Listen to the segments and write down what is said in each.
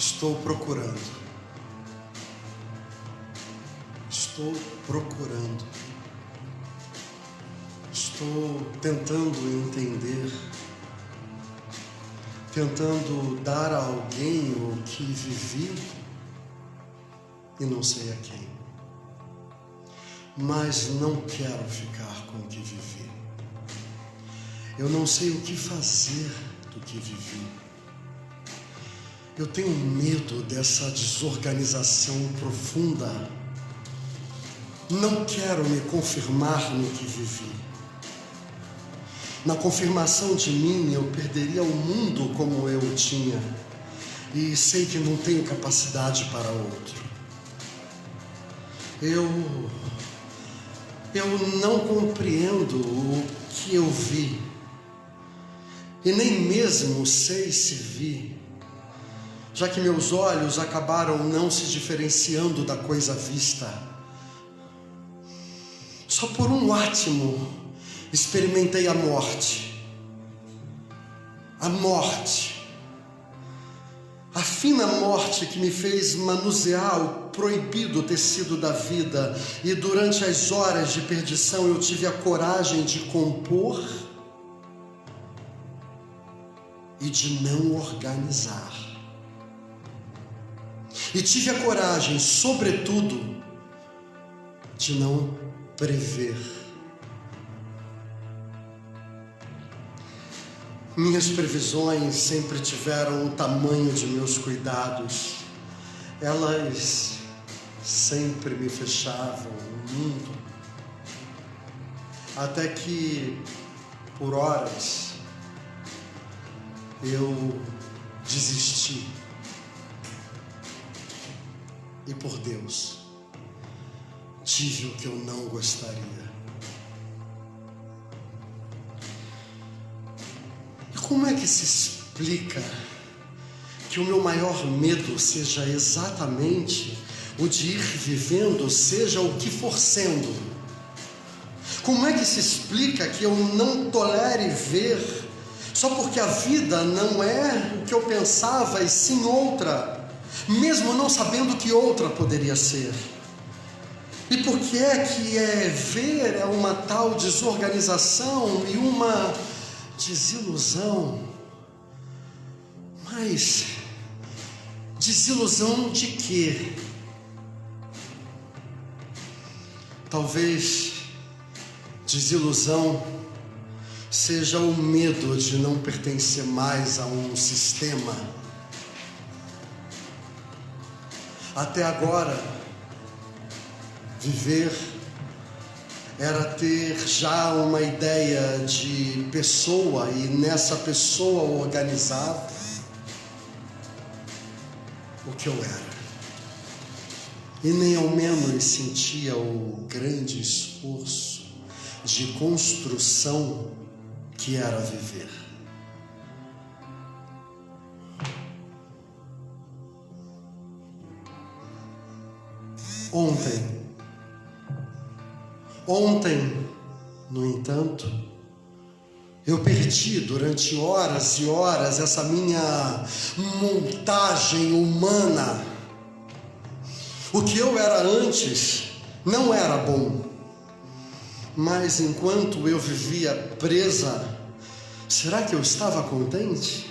Estou procurando. Estou procurando. Estou tentando entender, tentando dar a alguém o que vivi e não sei a quem. Mas não quero ficar com o que vivi. Eu não sei o que fazer do que vivi. Eu tenho medo dessa desorganização profunda. Não quero me confirmar no que vivi. Na confirmação de mim, eu perderia o mundo como eu o tinha. E sei que não tenho capacidade para outro. Eu não compreendo o que eu vi. E nem mesmo sei se vi, já que meus olhos acabaram não se diferenciando da coisa vista. Só por um átimo experimentei a morte. A morte. A fina morte que me fez manusear o proibido tecido da vida. E durante as horas de perdição eu tive a coragem de compor e de não organizar. E tive a coragem, sobretudo, de não prever. Minhas previsões sempre tiveram o tamanho de meus cuidados. Elas sempre me fechavam o mundo. Até que, por horas, eu desisti. E por Deus, tive o que eu não gostaria. E como é que se explica que o meu maior medo seja exatamente o de ir vivendo, seja o que for sendo? Como é que se explica que eu não tolere ver, só porque a vida não é o que eu pensava e sim outra, mesmo não sabendo que outra poderia ser? E por que ver é uma tal desorganização e uma desilusão? Mas desilusão de quê? Talvez desilusão seja o medo de não pertencer mais a um sistema. Até agora, viver era ter já uma ideia de pessoa e nessa pessoa organizar o que eu era. E nem ao menos sentia o grande esforço de construção que era viver. Ontem, no entanto, eu perdi durante horas e horas essa minha montagem humana. O que eu era antes não era bom. Mas enquanto eu vivia presa, será que eu estava contente?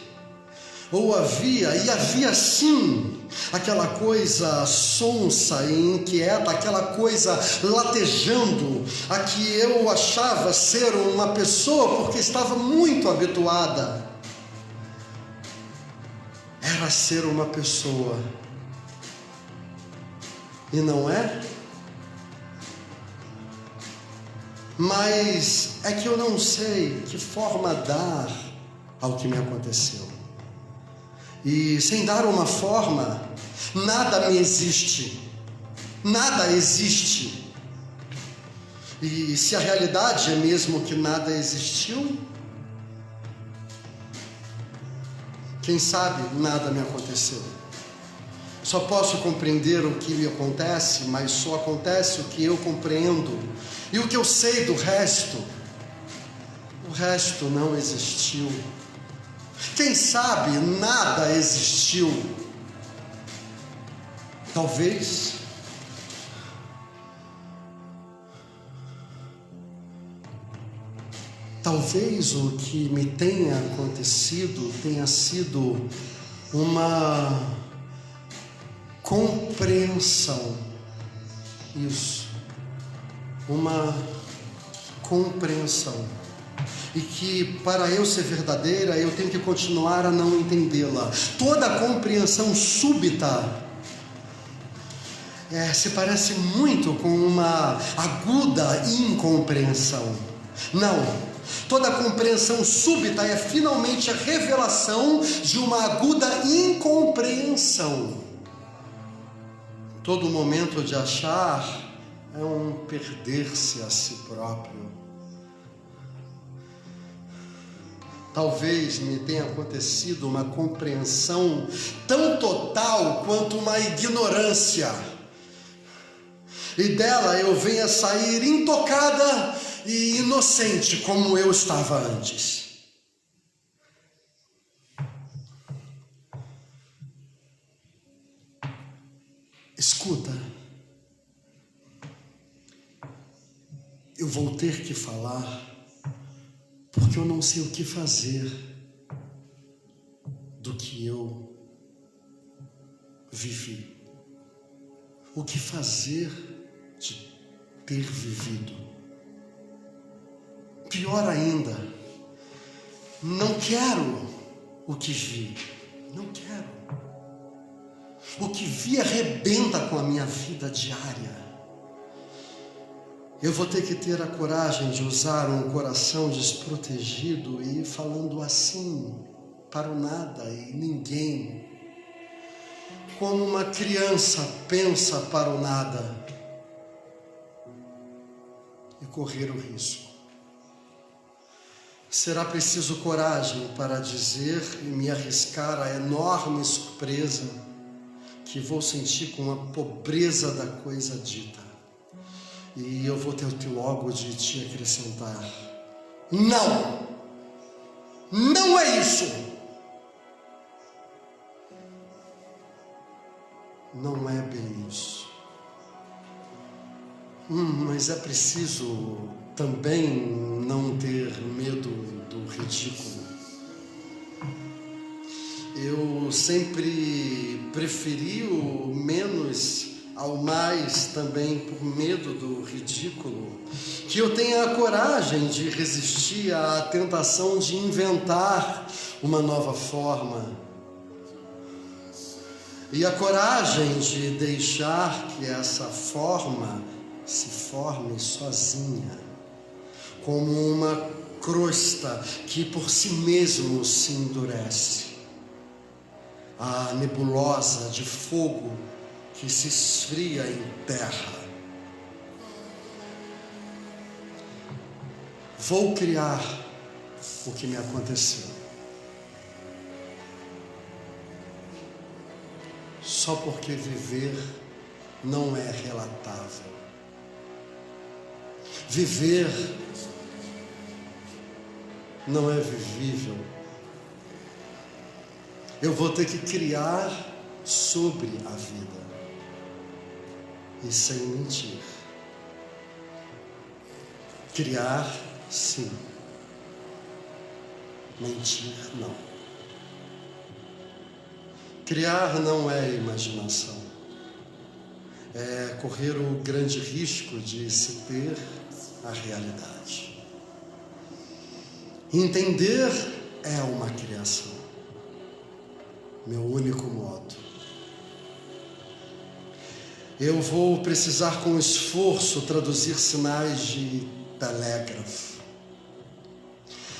Ou havia sim, aquela coisa sonsa e inquieta, aquela coisa latejando, a que eu achava ser uma pessoa porque estava muito habituada. Era ser uma pessoa. E não é? Mas é que eu não sei que forma dar ao que me aconteceu. E sem dar uma forma, nada me existe. Nada existe. E se a realidade é mesmo que nada existiu, quem sabe nada me aconteceu. Só posso compreender o que me acontece, mas só acontece o que eu compreendo. E o que eu sei do resto, o resto não existiu. Quem sabe nada existiu. Talvez o que me tenha acontecido tenha sido uma compreensão. Isso. Uma compreensão. E que para eu ser verdadeira, eu tenho que continuar a não entendê-la. Toda compreensão súbita se parece muito com uma aguda incompreensão. Não. Toda compreensão súbita é finalmente a revelação de uma aguda incompreensão. Todo momento de achar é um perder-se a si próprio. Talvez me tenha acontecido uma compreensão tão total quanto uma ignorância. E dela eu venha sair intocada e inocente como eu estava antes. Escuta, eu vou ter que falar porque eu não sei o que fazer do que eu vivi. O que fazer de ter vivido. Pior ainda, não quero o que vi. Não quero. O que vi arrebenta com a minha vida diária. Eu vou ter que ter a coragem de usar um coração desprotegido e ir falando assim para o nada e ninguém. Como uma criança pensa para o nada e correr o risco. Será preciso coragem para dizer e me arriscar a enorme surpresa que vou sentir com a pobreza da coisa dita. E eu vou ter logo de te acrescentar: não! Não é isso! Não é bem isso. Mas é preciso também não ter medo do ridículo. Eu sempre preferi o menos ao mais, também por medo do ridículo. Que eu tenha a coragem de resistir à tentação de inventar uma nova forma. E a coragem de deixar que essa forma se forme sozinha, como uma crosta que por si mesmo se endurece. A nebulosa de fogo que se esfria em terra. Vou criar o que me aconteceu. Só porque viver não é relatável. Viver não é vivível. Eu vou ter que criar sobre a vida e sem mentir. Criar, sim. Mentir, não. Criar não é imaginação. É correr o grande risco de se ter a realidade. Entender é uma criação. Meu único modo. Eu vou precisar com esforço traduzir sinais de telégrafo.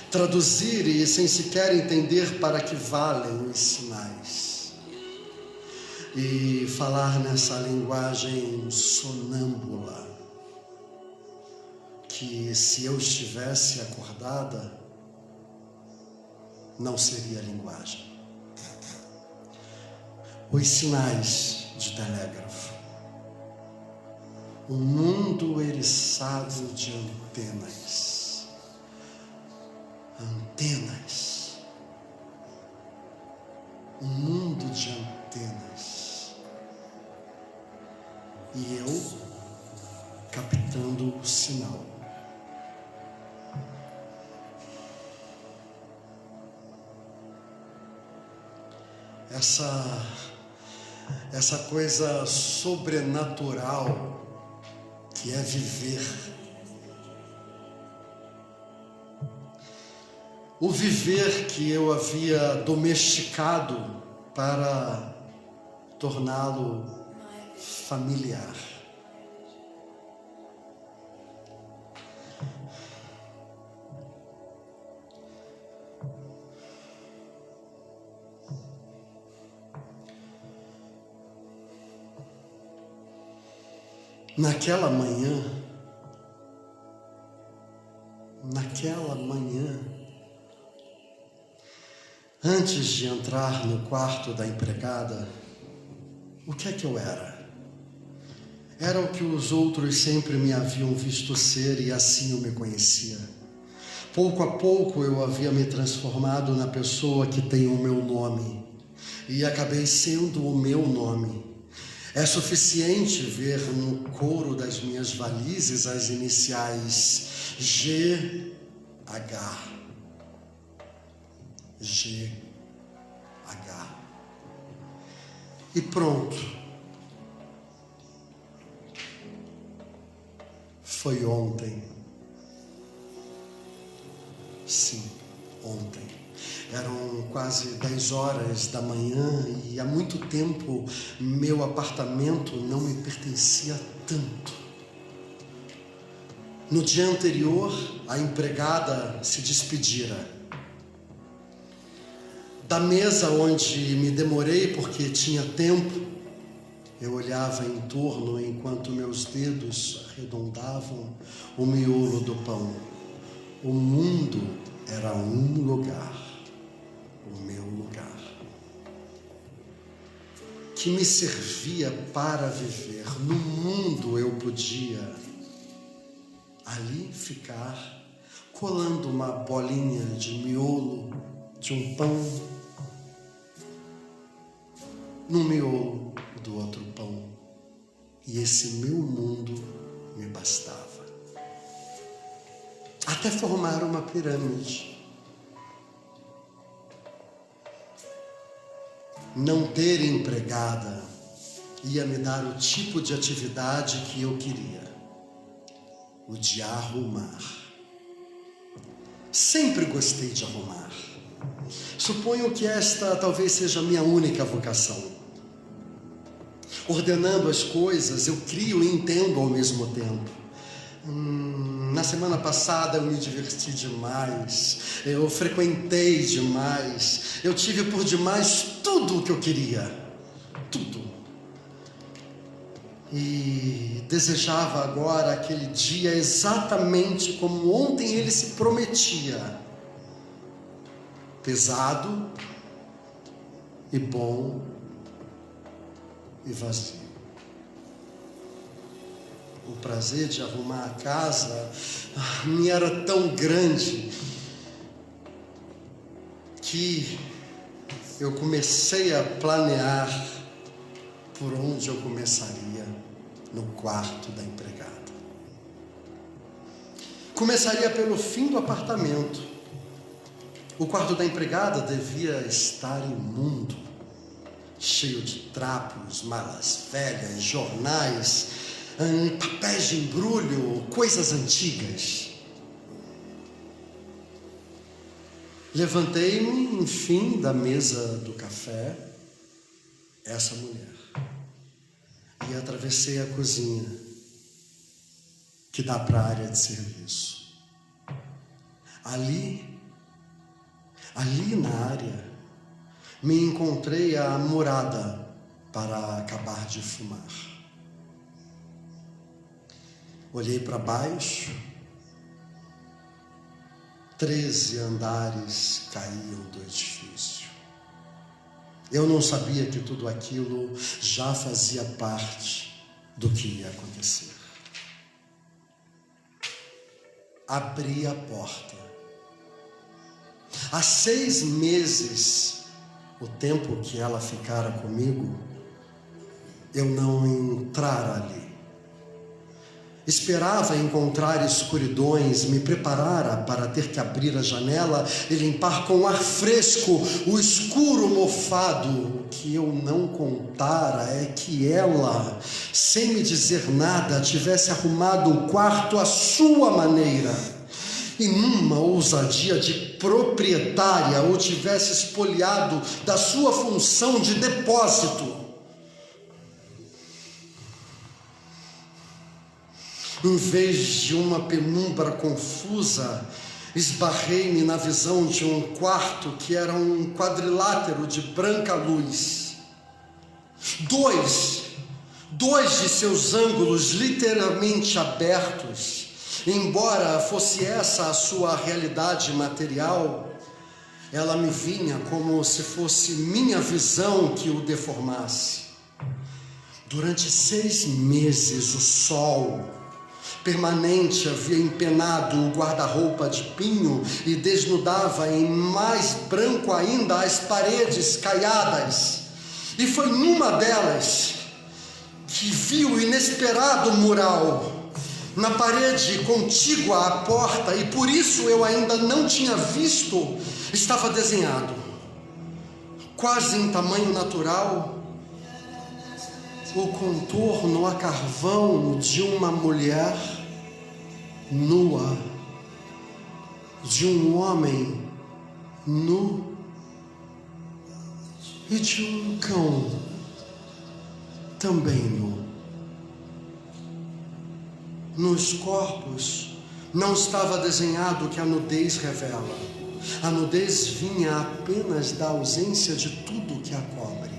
Traduzir e sem sequer entender para que valem os sinais. E falar nessa linguagem sonâmbula, que se eu estivesse acordada, não seria linguagem. Os sinais de telégrafo. Um mundo eriçado de antenas. Antenas. Um mundo de antenas. e eu captando o sinal. Essa coisa sobrenatural que é viver. O viver que eu havia domesticado para torná-lo familiar. Naquela manhã, antes de entrar no quarto da empregada, o que é que eu era? Era o que os outros sempre me haviam visto ser e assim eu me conhecia. Pouco a pouco eu havia me transformado na pessoa que tem o meu nome e acabei sendo o meu nome. É suficiente ver no couro das minhas varizes as iniciais GH. E pronto. Foi ontem. Sim, ontem. Eram quase 10 horas da manhã e há muito tempo meu apartamento não me pertencia tanto. No dia anterior, a empregada se despedira. Da mesa onde me demorei porque tinha tempo, eu olhava em torno enquanto meus dedos arredondavam o miolo do pão. O mundo era um lugar, o meu lugar, que me servia para viver. No mundo eu podia ali ficar, colando uma bolinha de miolo de um pão no miolo do outro pão, e esse meu mundo me bastava. Até formar uma pirâmide. Não ter empregada ia me dar o tipo de atividade que eu queria, o de arrumar. Sempre gostei de arrumar. Suponho que esta talvez seja a minha única vocação. Ordenando as coisas, eu crio e entendo ao mesmo tempo. Na semana passada eu me diverti demais, eu frequentei demais, eu tive por demais tudo o que eu queria, tudo. E desejava agora aquele dia exatamente como ontem ele se prometia. Pesado e bom e vazio. O prazer de arrumar a casa me era tão grande que eu comecei a planear por onde eu começaria no quarto da empregada. Começaria pelo fim do apartamento. O quarto da empregada devia estar imundo, cheio de trapos, malas velhas, jornais, papéis de embrulho, coisas antigas. Levantei-me, enfim, da mesa do café, essa mulher, e atravessei a cozinha, que dá para a área de serviço. Ali na área, me encontrei a morada para acabar de fumar. Olhei para baixo, 13 andares caíam do edifício. Eu não sabia que tudo aquilo já fazia parte do que ia acontecer. Abri a porta. Há 6 meses, o tempo que ela ficara comigo, eu não entrara ali. Esperava encontrar escuridões, me preparara para ter que abrir a janela e limpar com ar fresco o escuro mofado. O que eu não contara é que ela, sem me dizer nada, tivesse arrumado o quarto à sua maneira e numa ousadia de proprietária o tivesse espoliado da sua função de depósito. Em vez de uma penumbra confusa, esbarrei-me na visão de um quarto que era um quadrilátero de branca luz. Dois de seus ângulos literalmente abertos. Embora fosse essa a sua realidade material, ela me vinha como se fosse minha visão que o deformasse. Durante 6 meses, o sol permanente havia empenado o guarda-roupa de pinho e desnudava em mais branco ainda as paredes caiadas. E foi numa delas que vi o inesperado mural na parede contígua à porta, e por isso eu ainda não tinha visto, estava desenhado, quase em tamanho natural, o contorno a carvão de uma mulher nua, de um homem nu e de um cão também nu. Nos corpos não estava desenhado o que a nudez revela. A nudez vinha apenas da ausência de tudo que a cobre.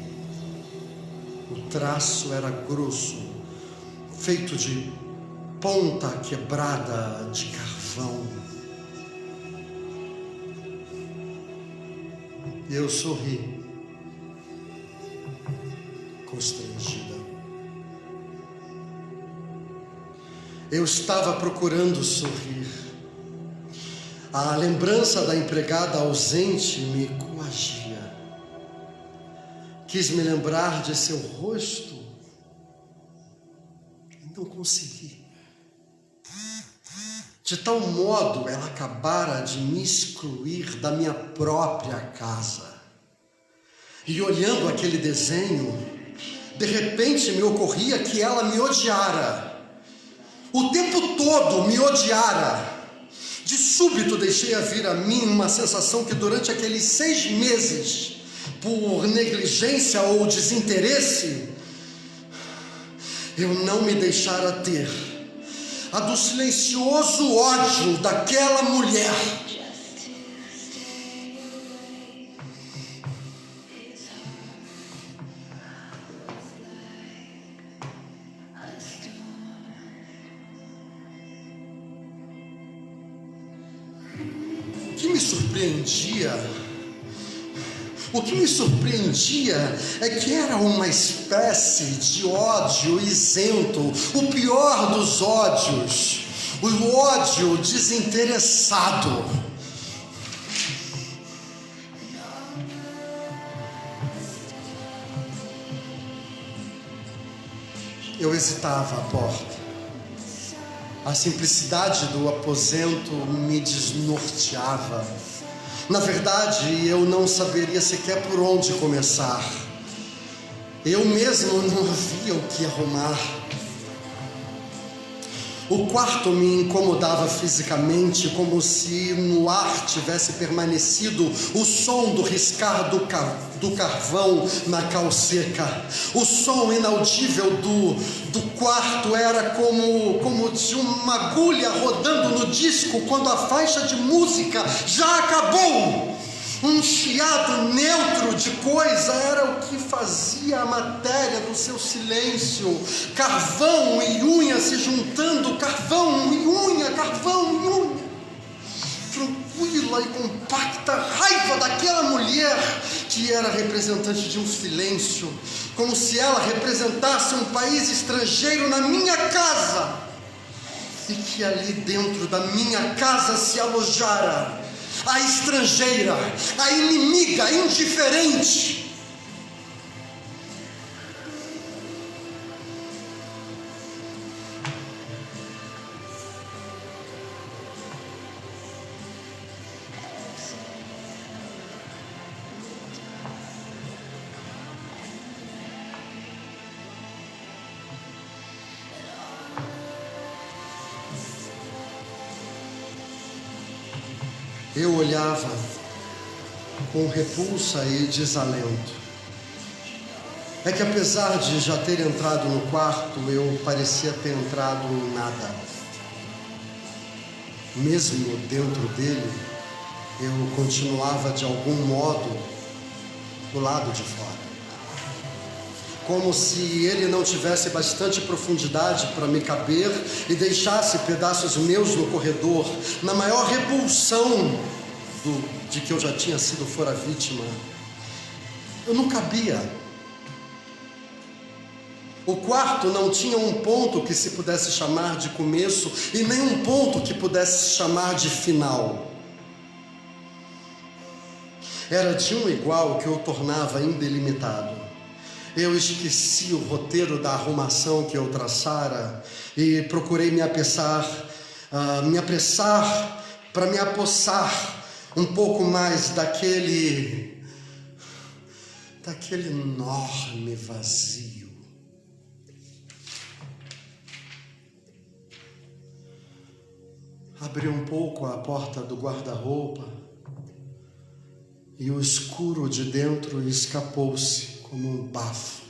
O traço era grosso, feito de ponta quebrada de carvão. Eu sorri, constrangida. Eu estava procurando sorrir. A lembrança da empregada ausente me coagia. Quis me lembrar de seu rosto e não consegui. De tal modo ela acabara de me excluir da minha própria casa. E olhando aquele desenho, de repente me ocorria que ela me odiara. O tempo todo me odiara. De súbito deixei a vir a mim uma sensação que durante aqueles 6 meses, por negligência ou desinteresse, eu não me deixara ter a do silencioso ódio daquela mulher. O que me surpreendia é que era uma espécie de ódio isento, o pior dos ódios, o ódio desinteressado. Eu hesitava à porta. A simplicidade do aposento me desnorteava. Na verdade, eu não saberia sequer por onde começar. Eu mesmo não havia o que arrumar. O quarto me incomodava fisicamente, como se no ar tivesse permanecido o som do riscar do carvão na cal seca. O som inaudível do quarto era como de uma agulha rodando no disco quando a faixa de música já acabou. Um chiado neutro de coisa era o que fazia a matéria do seu silêncio. Carvão e unha se juntando, carvão e unha, carvão e unha. Tranquila e compacta raiva daquela mulher que era representante de um silêncio, como se ela representasse um país estrangeiro na minha casa, e que ali dentro da minha casa se alojara a estrangeira, a inimiga, indiferente. Eu olhava com repulsa e desalento. É que apesar de já ter entrado no quarto, eu parecia ter entrado em nada. Mesmo dentro dele, eu continuava de algum modo do lado de fora. Como se ele não tivesse bastante profundidade para me caber e deixasse pedaços meus no corredor, na maior repulsão de que eu já tinha sido fora vítima. Eu não cabia. O quarto não tinha um ponto que se pudesse chamar de começo e nem um ponto que pudesse chamar de final. Era de um igual que eu tornava indelimitado. Eu esqueci o roteiro da arrumação que eu traçara e procurei me apressar para me apossar um pouco mais daquele enorme vazio. Abri um pouco a porta do guarda-roupa e o escuro de dentro escapou-se como um bafo.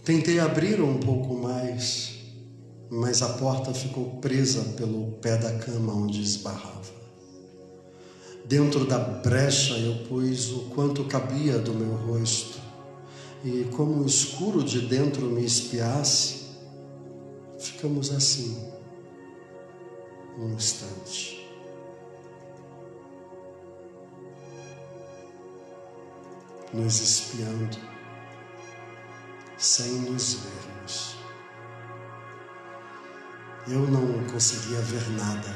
Tentei abrir um pouco mais, mas a porta ficou presa pelo pé da cama onde esbarrava. Dentro da brecha eu pus o quanto cabia do meu rosto, e como o escuro de dentro me espiasse, ficamos assim, um instante. Nos espiando, sem nos vermos. Eu não conseguia ver nada,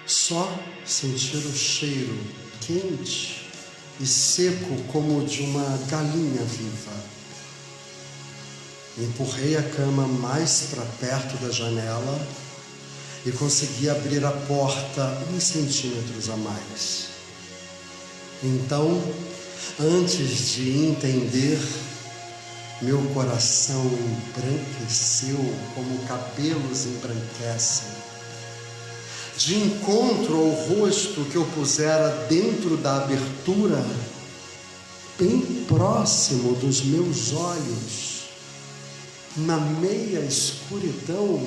só sentir o cheiro quente e seco como de uma galinha viva. Empurrei a cama mais para perto da janela e consegui abrir a porta 1 centímetro a mais. Então, antes de entender, meu coração embranqueceu como cabelos embranquecem. De encontro ao rosto que eu pusera dentro da abertura, bem próximo dos meus olhos, na meia escuridão,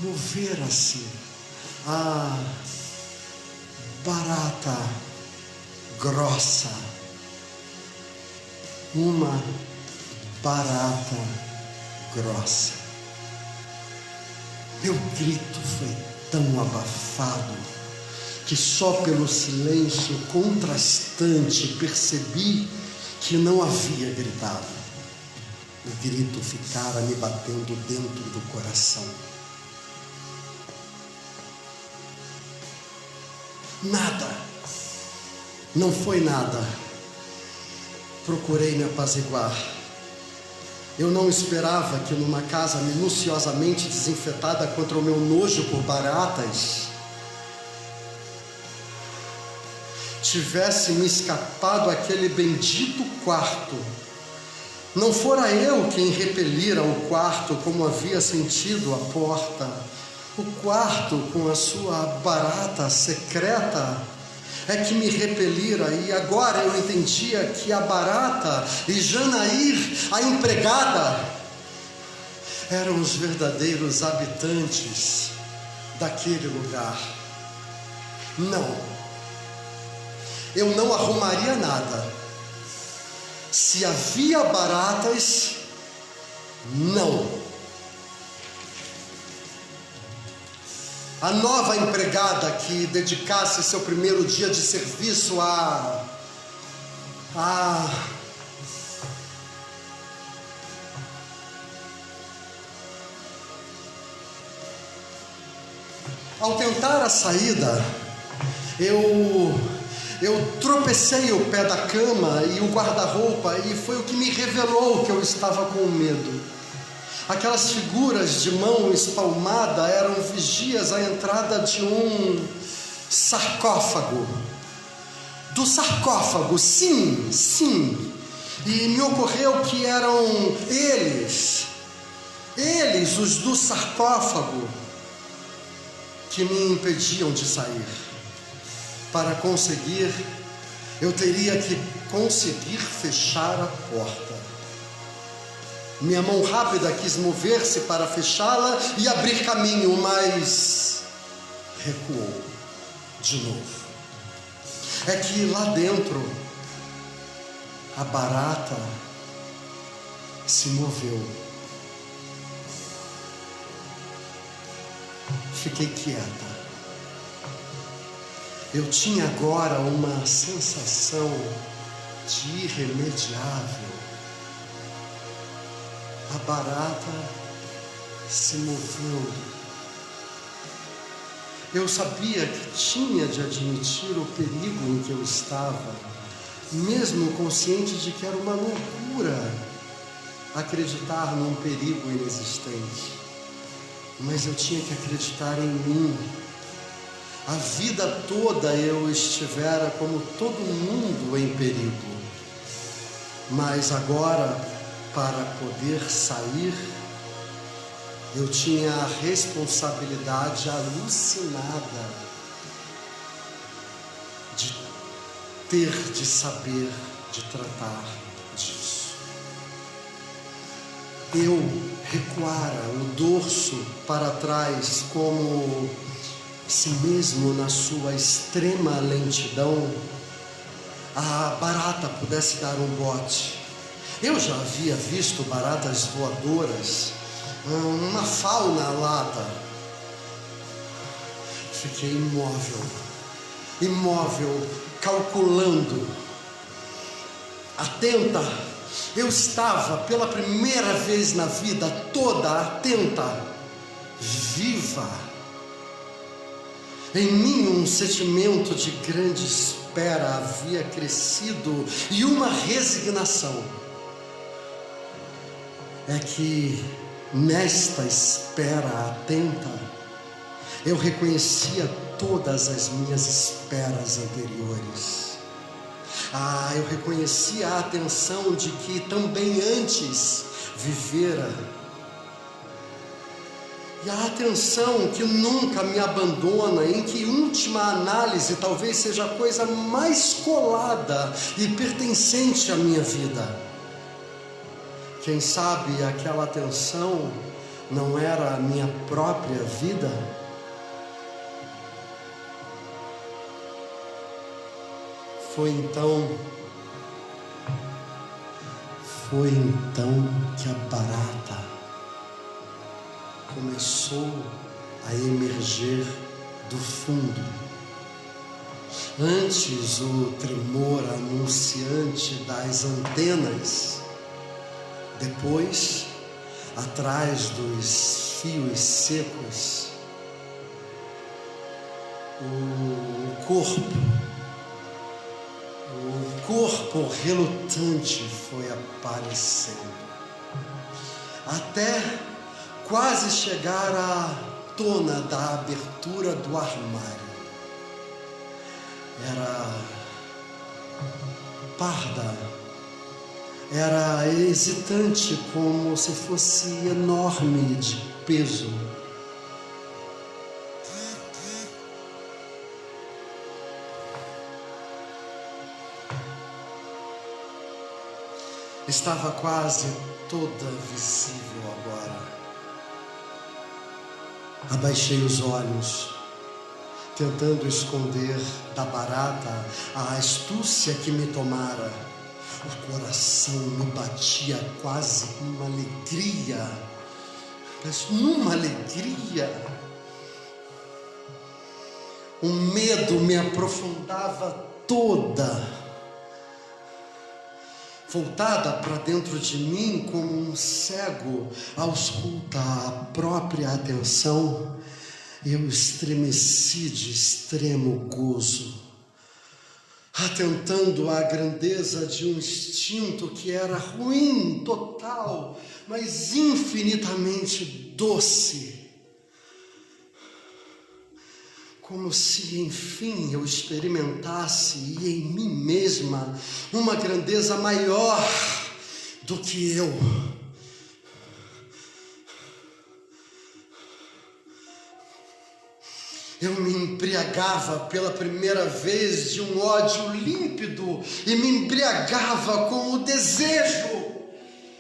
movera-se a barata grossa, uma barata grossa. Meu grito foi tão abafado que só pelo silêncio contrastante percebi que não havia gritado. O grito ficara me batendo dentro do coração. Nada. Não foi nada. Procurei me apaziguar. Eu não esperava que numa casa minuciosamente desinfetada contra o meu nojo por baratas tivesse me escapado aquele bendito quarto. Não fora eu quem repelira o quarto como havia sentido a porta. O quarto com a sua barata secreta é que me repelira, e agora eu entendia que a barata e Janair, a empregada, eram os verdadeiros habitantes daquele lugar. Não, eu não arrumaria nada. Se havia baratas, não. A nova empregada que dedicasse seu primeiro dia de serviço Ao tentar a saída, eu tropecei o pé da cama e o guarda-roupa, e foi o que me revelou que eu estava com medo. Aquelas figuras de mão espalmada eram vigias à entrada de um sarcófago. Do sarcófago, sim. E me ocorreu que eram eles, os do sarcófago. que me impediam de sair. Para conseguir, eu teria que conseguir fechar a porta. Minha mão rápida quis mover-se para fechá-la e abrir caminho, mas recuou de novo. É que lá dentro, a barata se moveu. Fiquei quieta. Eu tinha agora uma sensação de irremediável. A barata se moveu. Eu sabia que tinha de admitir o perigo em que eu estava, mesmo consciente de que era uma loucura acreditar num perigo inexistente. Mas eu tinha que acreditar em mim. A vida toda eu estivera como todo mundo em perigo. Mas agora, para poder sair, eu tinha a responsabilidade alucinada de ter de saber de tratar disso. Eu recuara o dorso para trás, como se mesmo na sua extrema lentidão a barata pudesse dar um bote. Eu já havia visto baratas voadoras, uma fauna alada. Fiquei imóvel, calculando, atenta. Eu estava pela primeira vez na vida toda atenta, viva. Em mim um sentimento de grande espera havia crescido e uma resignação. É que nesta espera atenta, eu reconhecia todas as minhas esperas anteriores. Eu reconhecia a atenção de que também antes vivera. E a atenção que nunca me abandona, em que última análise talvez seja a coisa mais colada e pertencente à minha vida. Quem sabe aquela atenção não era a minha própria vida? Foi então que a barata começou a emerger do fundo. Antes o tremor anunciante das antenas, depois, atrás dos fios secos, o corpo relutante foi aparecendo, até quase chegar à tona da abertura do armário. Era parda, era hesitante, como se fosse enorme de peso. Estava quase toda visível agora. Abaixei os olhos, tentando esconder da barata a astúcia que me tomara. O coração me batia quase com uma alegria, mas numa alegria. O medo me aprofundava toda, voltada para dentro de mim como um cego ausculta a própria atenção. Eu estremeci de extremo gozo, atentando à grandeza de um instinto que era ruim, total, mas infinitamente doce. Como se, enfim, eu experimentasse em mim mesma uma grandeza maior do que eu. Eu me embriagava pela primeira vez de um ódio límpido e me embriagava com o desejo,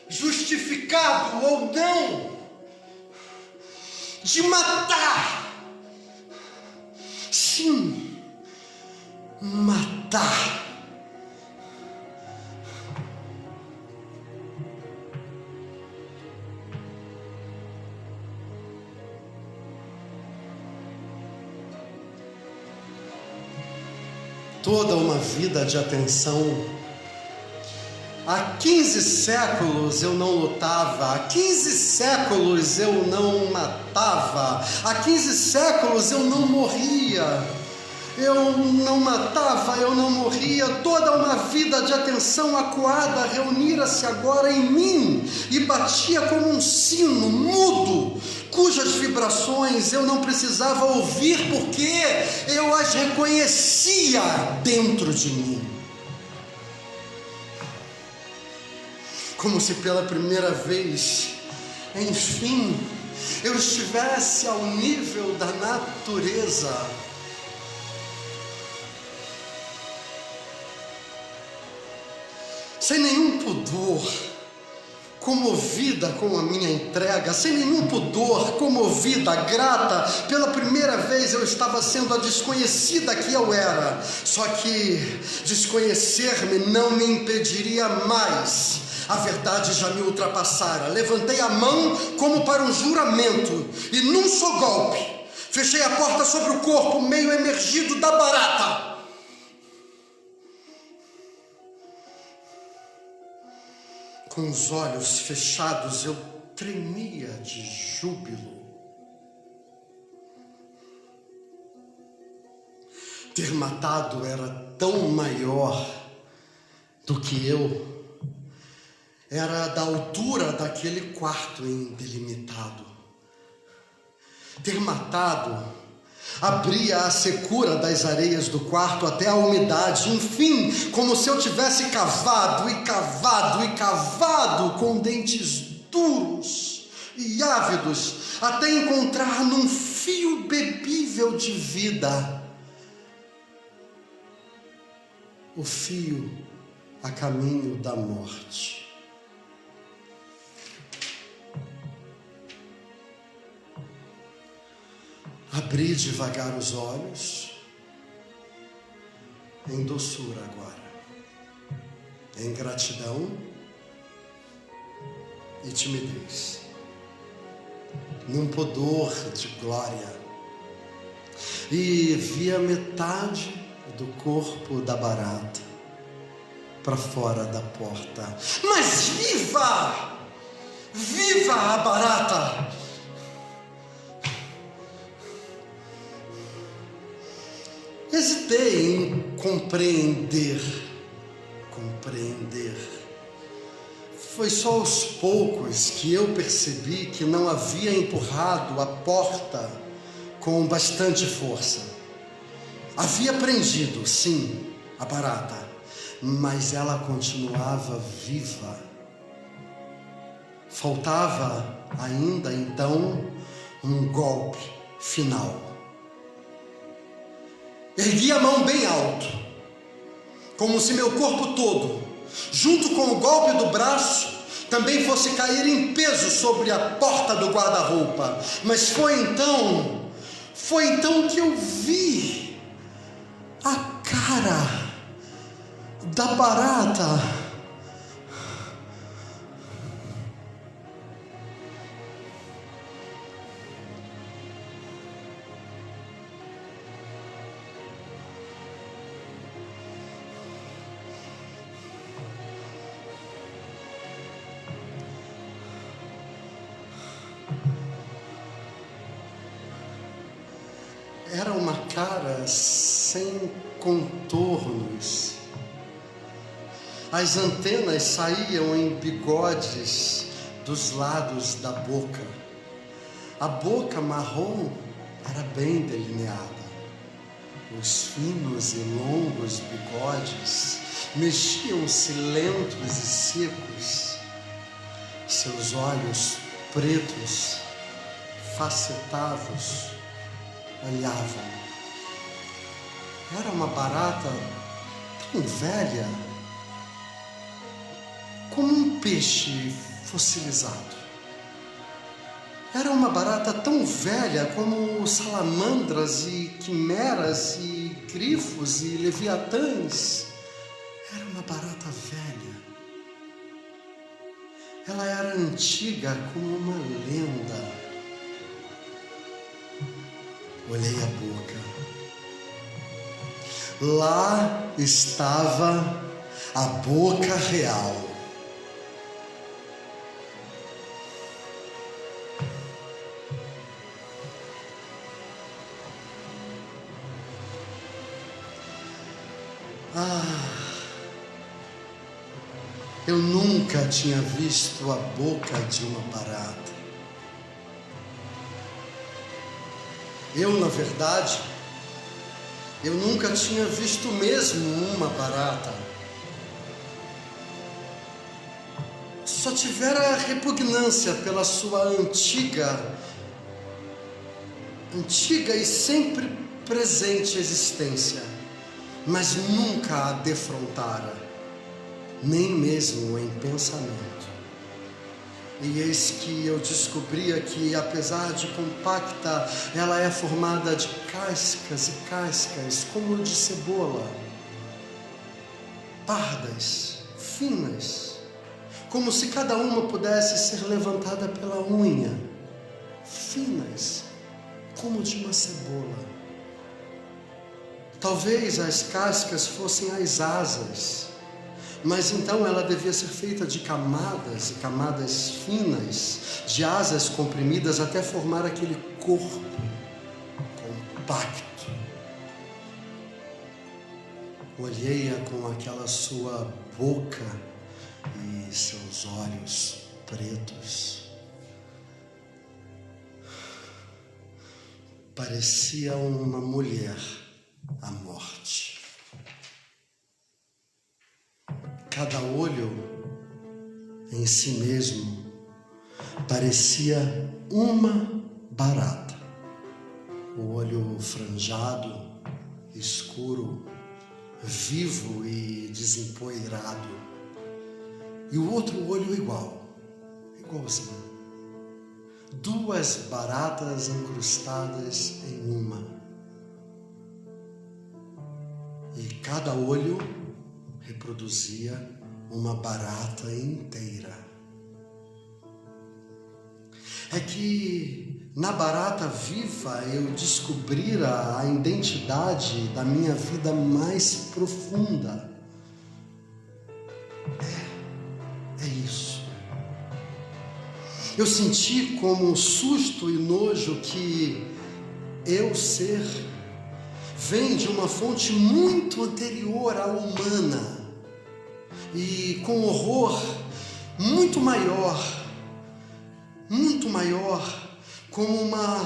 justificado ou não, de matar. Sim, matar. Toda uma vida de atenção. Há 15 séculos eu não lutava, há 15 séculos eu não matava, há 15 séculos eu não morria, eu não matava, eu não morria. Toda uma vida de atenção acuada reunira-se agora em mim e batia como um sino mudo, cujas vibrações eu não precisava ouvir porque eu as reconhecia dentro de mim. Como se pela primeira vez, enfim, eu estivesse ao nível da natureza. Sem nenhum pudor, comovida com a minha entrega, sem nenhum pudor, comovida, grata, pela primeira vez eu estava sendo a desconhecida que eu era. Só que desconhecer-me não me impediria mais. A verdade já me ultrapassara. Levantei a mão como para um juramento e num só golpe fechei a porta sobre o corpo meio emergido da barata. Com os olhos fechados eu tremia de júbilo. Ter matado era tão maior do que eu. Era da altura daquele quarto delimitado. Ter matado abria a secura das areias do quarto até a umidade, enfim, como se eu tivesse cavado e cavado e cavado com dentes duros e ávidos, até encontrar num fio bebível de vida o fio a caminho da morte. Abri devagar os olhos, em doçura agora, em gratidão e timidez, num pudor de glória, e vi a metade do corpo da barata para fora da porta. Mas viva! Viva a barata! Hesitei em compreender. Foi só aos poucos que eu percebi que não havia empurrado a porta com bastante força. Havia prendido, sim, a barata, mas ela continuava viva. Faltava ainda então um golpe final. Ergui a mão bem alto, como se meu corpo todo, junto com o golpe do braço, também fosse cair em peso sobre a porta do guarda-roupa. Mas foi então que eu vi a cara da barata. Era uma cara sem contornos. As antenas saíam em bigodes dos lados da boca. A boca marrom era bem delineada. Os finos e longos bigodes mexiam-se lentos e secos. Seus olhos pretos, facetados, olhavam. Era uma barata tão velha como um peixe fossilizado. Era uma barata tão velha como salamandras e quimeras e grifos e leviatãs. Era uma barata velha. Ela era antiga como uma lenda. Olhei a boca. Lá estava a boca real. Eu nunca tinha visto a boca de uma barata. Na verdade, eu nunca tinha visto mesmo uma barata. Só tivera repugnância pela sua antiga e sempre presente existência, mas nunca a defrontara, nem mesmo em pensamento. E eis que eu descobria que, apesar de compacta, ela é formada de cascas e cascas, como de cebola, pardas, finas, como se cada uma pudesse ser levantada pela unha, finas, como de uma cebola. Talvez as cascas fossem as asas, mas então ela devia ser feita de camadas e camadas finas, de asas comprimidas até formar aquele corpo compacto. Olhei-a com aquela sua boca e seus olhos pretos. Parecia uma mulher à morte. Cada olho em si mesmo parecia uma barata. O olho franjado, escuro, vivo e desempoeirado. E o outro olho igualzinho. Duas baratas incrustadas em uma. E cada olho reproduzia uma barata inteira. É que na barata viva eu descobrira a identidade da minha vida mais profunda. É isso. Eu senti como susto e nojo que eu ser vem de uma fonte muito anterior à humana e com horror muito maior, como uma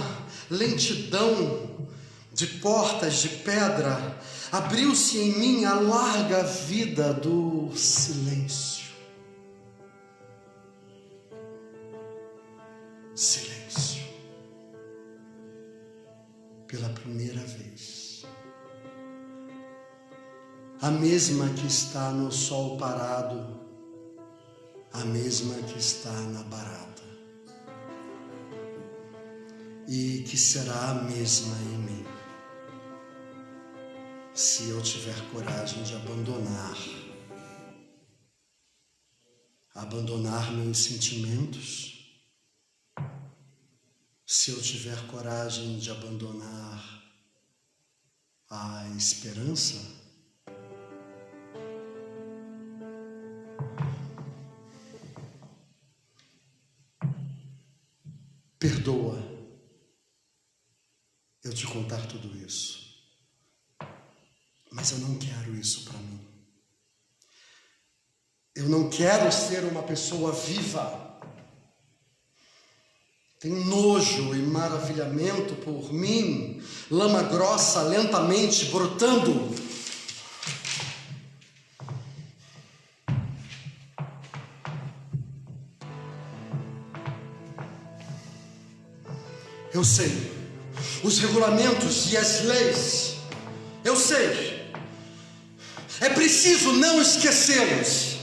lentidão de portas de pedra, abriu-se em mim a larga vida do silêncio. Silêncio. Pela primeira vez. A mesma que está no sol parado, a mesma que está na barata, e que será a mesma em mim, se eu tiver coragem de abandonar meus sentimentos, se eu tiver coragem de abandonar a esperança, perdoa eu te contar tudo isso, mas eu não quero isso para mim. Eu não quero ser uma pessoa viva. Tenho nojo e maravilhamento por mim, lama grossa lentamente brotando. Eu sei, os regulamentos e as leis. Eu sei. É preciso não esquecê-los.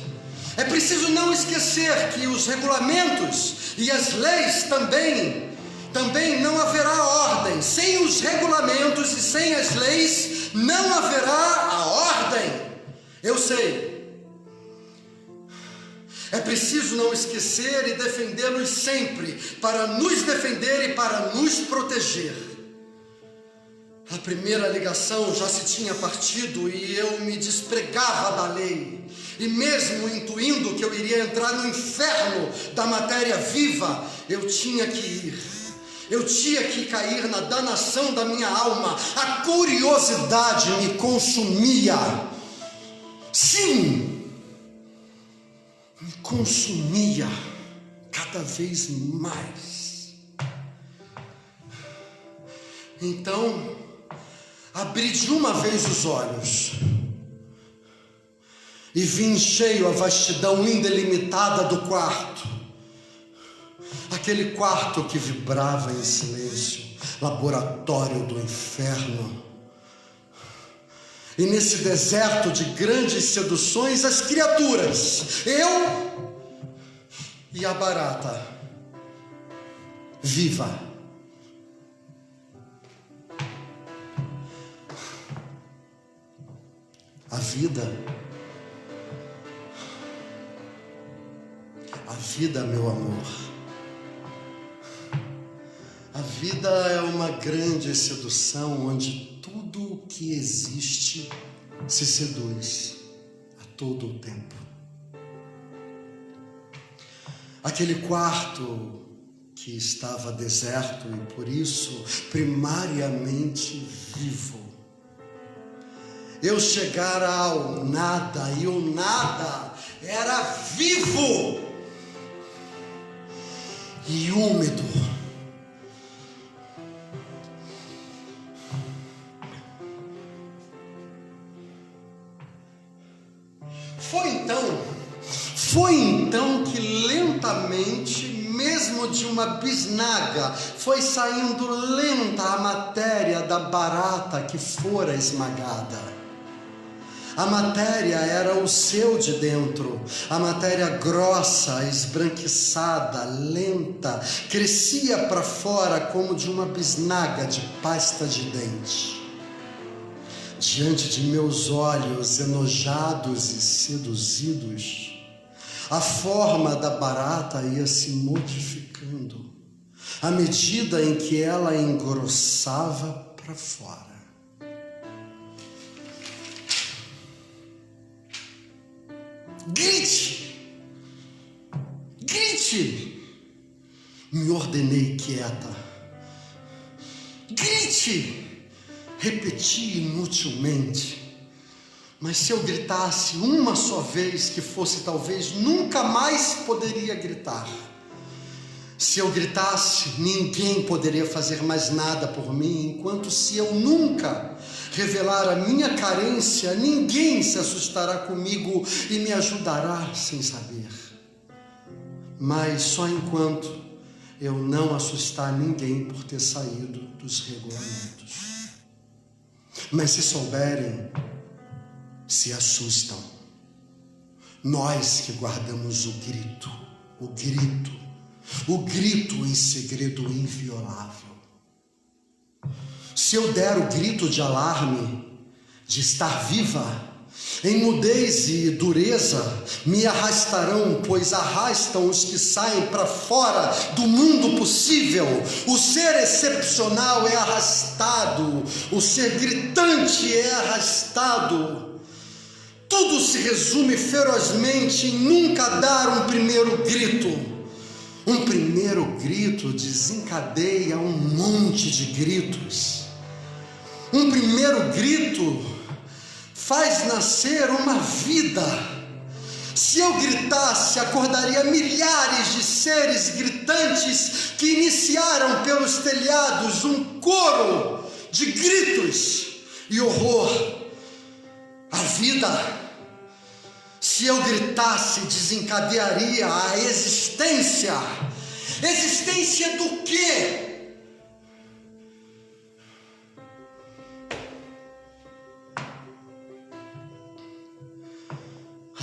É preciso não esquecer que os regulamentos e as leis também não haverá ordem. Sem os regulamentos e sem as leis não haverá a ordem. Eu sei. É preciso não esquecer e defendê-los sempre, para nos defender e para nos proteger. A primeira ligação já se tinha partido e eu me despregava da lei. E mesmo intuindo que eu iria entrar no inferno da matéria viva, eu tinha que ir. Eu tinha que cair na danação da minha alma. A curiosidade me consumia. Sim, me consumia cada vez mais. Então, abri de uma vez os olhos e vi em cheio a vastidão indelimitada do quarto. Aquele quarto que vibrava em silêncio, laboratório do inferno. E nesse deserto de grandes seduções, as criaturas, eu e a barata, viva. A vida, meu amor, a vida é uma grande sedução onde tudo o que existe se seduz a todo o tempo. Aquele quarto que estava deserto e por isso primariamente vivo. Eu chegara ao nada e o nada era vivo e úmido. Foi então que lentamente, mesmo de uma bisnaga, foi saindo lenta a matéria da barata que fora esmagada. A matéria era o seu de dentro, a matéria grossa, esbranquiçada, lenta, crescia para fora como de uma bisnaga de pasta de dente. Diante de meus olhos enojados e seduzidos, a forma da barata ia se modificando, à medida em que ela engrossava para fora. Grite! Grite! Me ordenei quieta. Grite! Repeti inutilmente. Mas se eu gritasse uma só vez, que fosse talvez, nunca mais poderia gritar. Se eu gritasse, ninguém poderia fazer mais nada por mim, enquanto se eu nunca revelar a minha carência, ninguém se assustará comigo e me ajudará sem saber. Mas só enquanto eu não assustar ninguém por ter saído dos regulamentos. Mas se souberem, se assustam. Nós que guardamos o grito em segredo inviolável. Se eu der o grito de alarme, de estar viva, em mudez e dureza me arrastarão, pois arrastam os que saem para fora do mundo possível. O ser excepcional é arrastado, o ser gritante é arrastado. Tudo se resume ferozmente em nunca dar um primeiro grito. Um primeiro grito desencadeia um monte de gritos. Um primeiro grito faz nascer uma vida. Se eu gritasse, acordaria milhares de seres gritantes que iniciaram pelos telhados um coro de gritos e horror. A vida, se eu gritasse, desencadearia a existência. Existência do quê?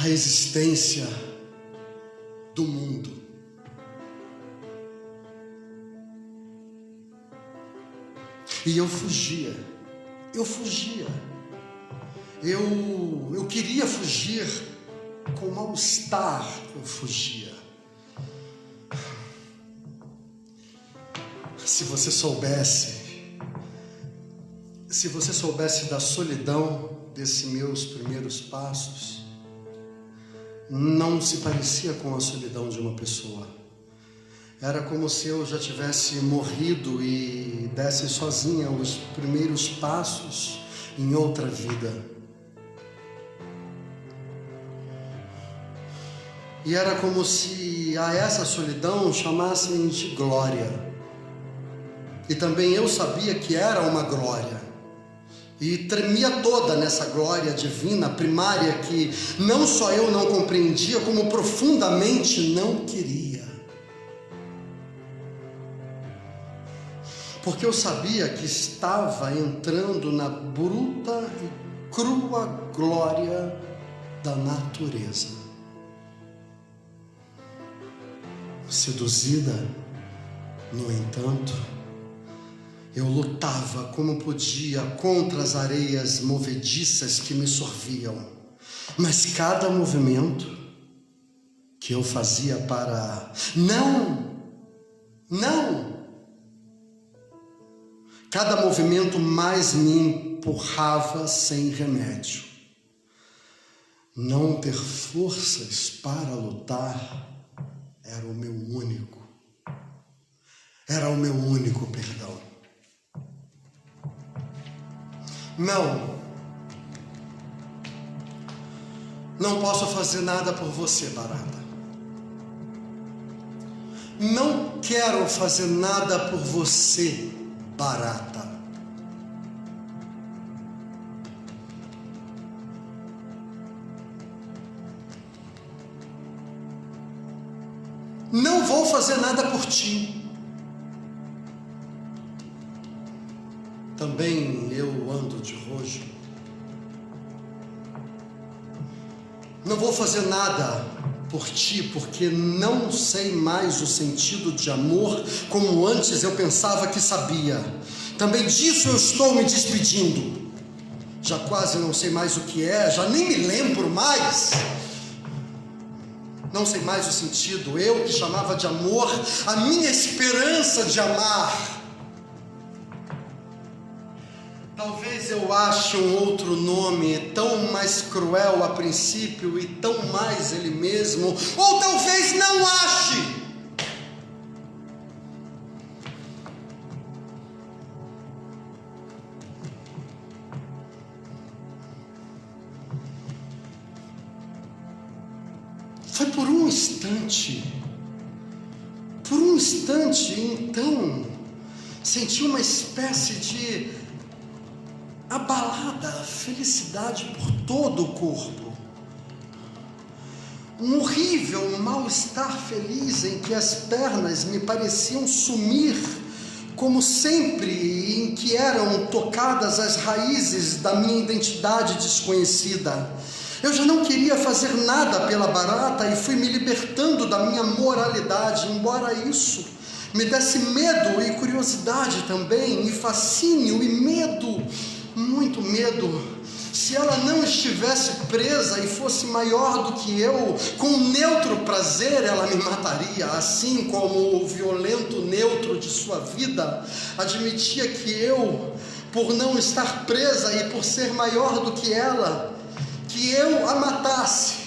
a existência do mundo. E eu fugia. Eu queria fugir, com mal-estar eu fugia. Se você soubesse da solidão desses meus primeiros passos, não se parecia com a solidão de uma pessoa. Era como se eu já tivesse morrido e desse sozinha os primeiros passos em outra vida. E era como se a essa solidão chamassem de glória. E também eu sabia que era uma glória. E tremia toda nessa glória divina, primária, que não só eu não compreendia, como profundamente não queria. Porque eu sabia que estava entrando na bruta e crua glória da natureza. Seduzida, no entanto, eu lutava como podia contra as areias movediças que me sorviam, mas cada movimento que eu fazia para não, cada movimento mais me empurrava sem remédio. Não ter forças para lutar era o meu único perdão. Não posso fazer nada por você, barata. Não quero fazer nada por você, barata. Não vou fazer nada por ti. Também eu ando de rojo. Não vou fazer nada por ti, porque não sei mais o sentido de amor como antes eu pensava que sabia. Também disso eu estou me despedindo. Já quase não sei mais o que é, já nem me lembro mais. Não sei mais o sentido, eu que chamava de amor a minha esperança de amar. Talvez eu ache um outro nome tão mais cruel a princípio e tão mais ele mesmo, ou talvez não ache. Foi por um instante, então, senti uma espécie de abalada felicidade por todo o corpo. Um horrível mal-estar feliz em que as pernas me pareciam sumir, como sempre, em que eram tocadas as raízes da minha identidade desconhecida. Eu já não queria fazer nada pela barata e fui me libertando da minha moralidade, embora isso me desse medo e curiosidade também, e fascínio e medo, muito medo. Se ela não estivesse presa e fosse maior do que eu, com neutro prazer ela me mataria, assim como o violento neutro de sua vida admitia que eu, por não estar presa e por ser maior do que ela, que eu a matasse.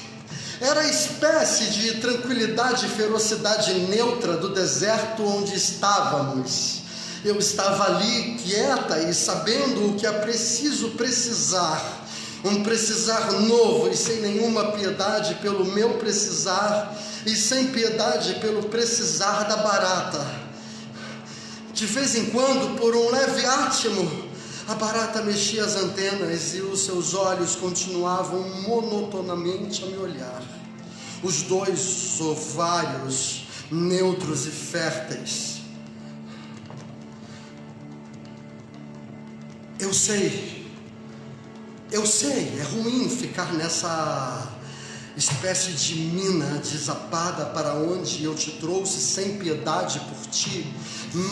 Era a espécie de tranquilidade e ferocidade neutra do deserto onde estávamos. Eu estava ali quieta e sabendo o que é preciso precisar. Um precisar novo e sem nenhuma piedade pelo meu precisar e sem piedade pelo precisar da barata. De vez em quando, por um leve átimo, a barata mexia as antenas e os seus olhos continuavam monotonamente a me olhar. Os dois ovários neutros e férteis. Eu sei, é ruim ficar espécie de mina desapada para onde eu te trouxe sem piedade por ti,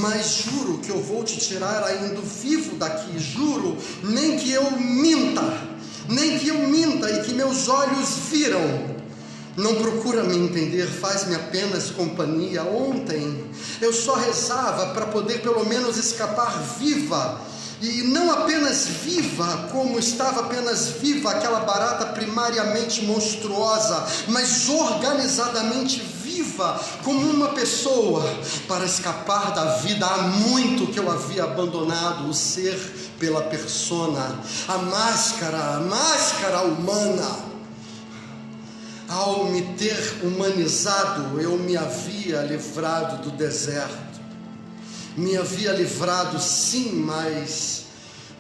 mas juro que eu vou te tirar ainda vivo daqui, juro, nem que eu minta e que meus olhos viram. Não procura me entender, faz-me apenas companhia. Ontem eu só rezava para poder pelo menos escapar viva, e não apenas viva, como estava apenas viva aquela barata primariamente monstruosa, mas organizadamente viva como uma pessoa, para escapar da vida. Há muito que eu havia abandonado o ser pela persona, a máscara humana. Ao me ter humanizado, eu me havia livrado do deserto. Me havia livrado, sim, mas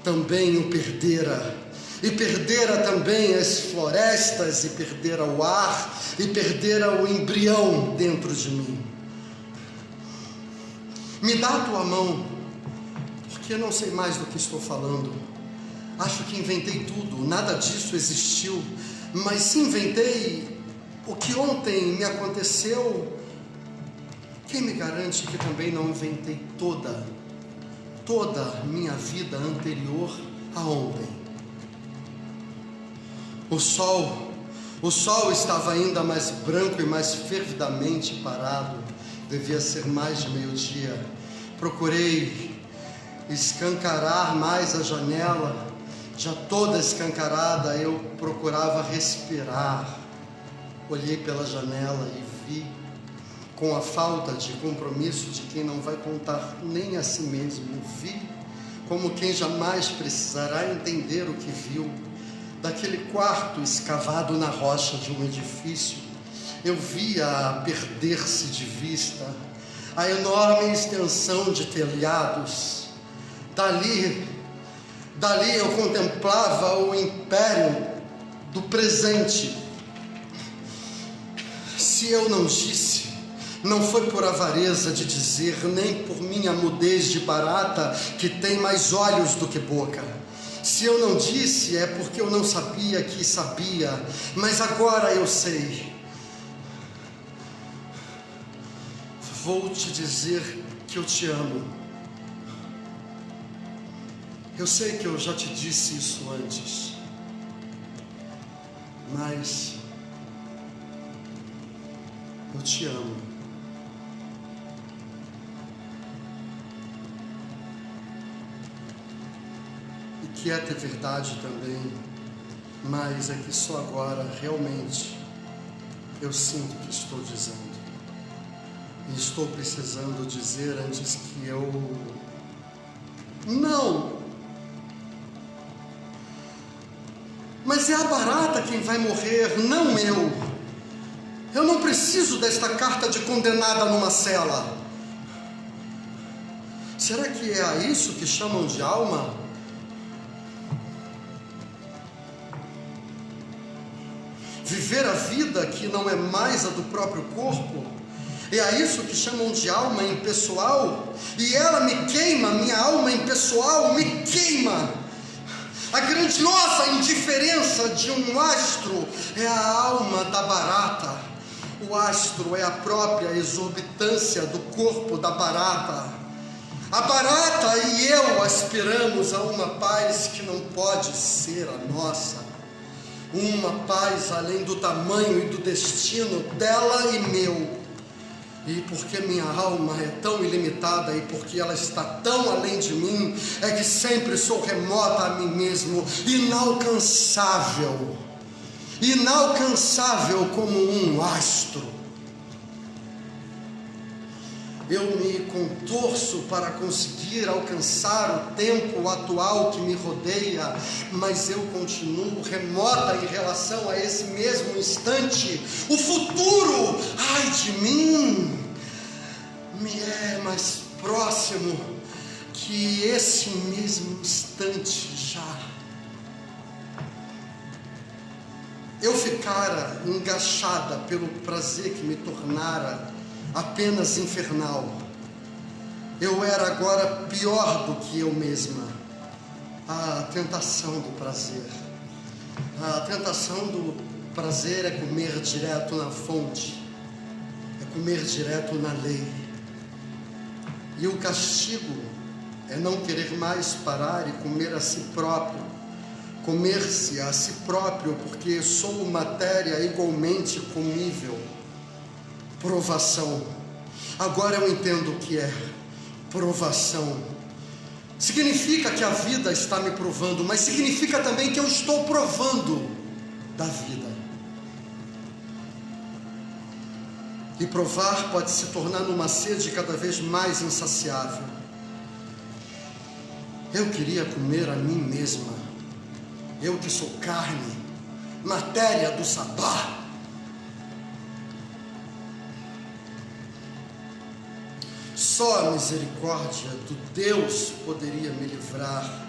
também o perdera. E perdera também as florestas, e perdera o ar, e perdera o embrião dentro de mim. Me dá a tua mão, porque eu não sei mais do que estou falando. Acho que inventei tudo, nada disso existiu. Mas se inventei o que ontem me aconteceu, quem me garante que também não inventei toda a minha vida anterior a ontem? O sol estava ainda mais branco e mais fervidamente parado. Devia ser mais de meio-dia. Procurei escancarar mais a janela. Já toda escancarada, eu procurava respirar. Olhei pela janela e vi, com a falta de compromisso de quem não vai contar nem a si mesmo, vi como quem jamais precisará entender o que viu. Daquele quarto escavado na rocha de um edifício, eu via perder-se de vista a enorme extensão de telhados. Dali eu contemplava o império do presente. Se eu não disse, não foi por avareza de dizer, nem por minha mudez de barata, que tem mais olhos do que boca. Se eu não disse, é porque eu não sabia que sabia, mas agora eu sei. Vou te dizer que eu te amo. Eu sei que eu já te disse isso antes, mas eu te amo. E que é ter verdade também, mas é que só agora realmente eu sinto o que estou dizendo. E estou precisando dizer antes que eu... Não! Mas é a barata quem vai morrer, não eu. Eu não preciso desta carta de condenada numa cela. Será que é a isso que chamam de alma? Viver a vida que não é mais a do próprio corpo? É a isso que chamam de alma impessoal? E ela me queima, minha alma impessoal me queima. A grandiosa indiferença de um astro é a alma da barata. O astro é a própria exorbitância do corpo da barata. A barata e eu aspiramos a uma paz que não pode ser a nossa. Uma paz além do tamanho e do destino dela e meu. E porque minha alma é tão ilimitada e porque ela está tão além de mim, é que sempre sou remota a mim mesmo, inalcançável. Inalcançável como um astro. Eu me contorço para conseguir alcançar o tempo atual que me rodeia, mas eu continuo remota em relação a esse mesmo instante. O futuro, ai de mim, me é mais próximo que esse mesmo instante já. Eu ficara engaixada pelo prazer que me tornara apenas infernal. Eu era agora pior do que eu mesma. A tentação do prazer. A tentação do prazer é comer direto na fonte, é comer direto na lei. E o castigo é não querer mais parar e comer a si próprio, comer-se a si próprio, porque sou matéria igualmente comível. Provação. Agora eu entendo o que é provação. Significa que a vida está me provando, mas significa também que eu estou provando da vida. E provar pode se tornar numa sede cada vez mais insaciável. Eu queria comer a mim mesma, eu que sou carne, matéria do sabá. Só a misericórdia do Deus poderia me livrar,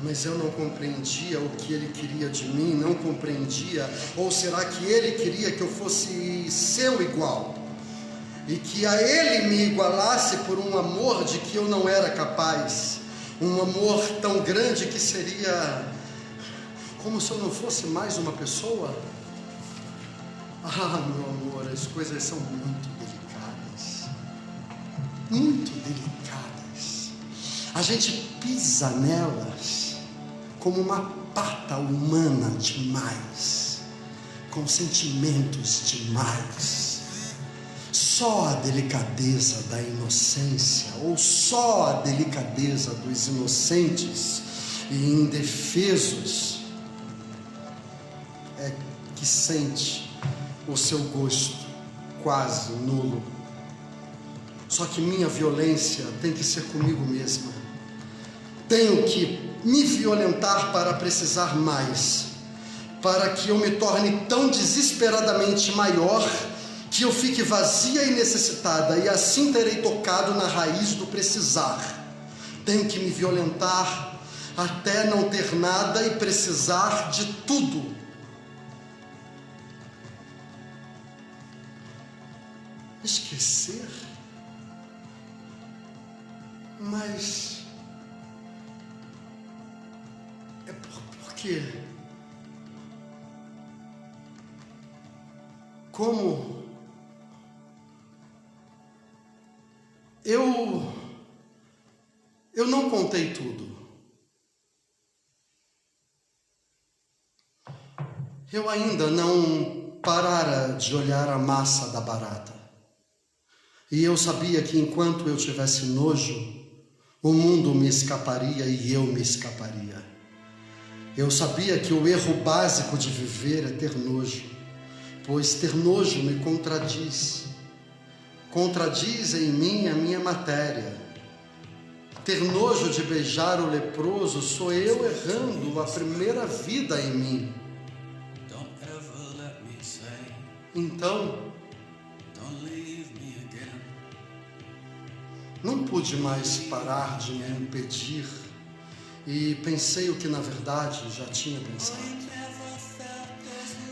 mas eu não compreendia o que Ele queria de mim, não compreendia. Ou será que Ele queria que eu fosse seu igual, e que a Ele me igualasse por um amor de que eu não era capaz, um amor tão grande que seria como se eu não fosse mais uma pessoa? Ah, meu amor, as coisas são muito delicadas, muito delicadas. A gente pisa nelas como uma pata humana demais, com sentimentos demais. Só a delicadeza da inocência, ou só a delicadeza dos inocentes e indefesos é que sente o seu gosto quase nulo. Só que minha violência tem que ser comigo mesma. Tenho que me violentar para precisar mais, para que eu me torne tão desesperadamente maior que eu fique vazia e necessitada, e assim terei tocado na raiz do precisar. Tenho que me violentar até não ter nada e precisar de tudo. Esquecer? Mas é por quê? Como eu não contei tudo. Eu ainda não parara de olhar a massa da barata. E eu sabia que enquanto eu tivesse nojo, o mundo me escaparia e eu me escaparia. Eu sabia que o erro básico de viver é ter nojo, pois ter nojo me contradiz. Contradiz em mim a minha matéria. Ter nojo de beijar o leproso sou eu errando a primeira vida em mim. Então, não pude mais parar de me impedir e pensei o que na verdade já tinha pensado.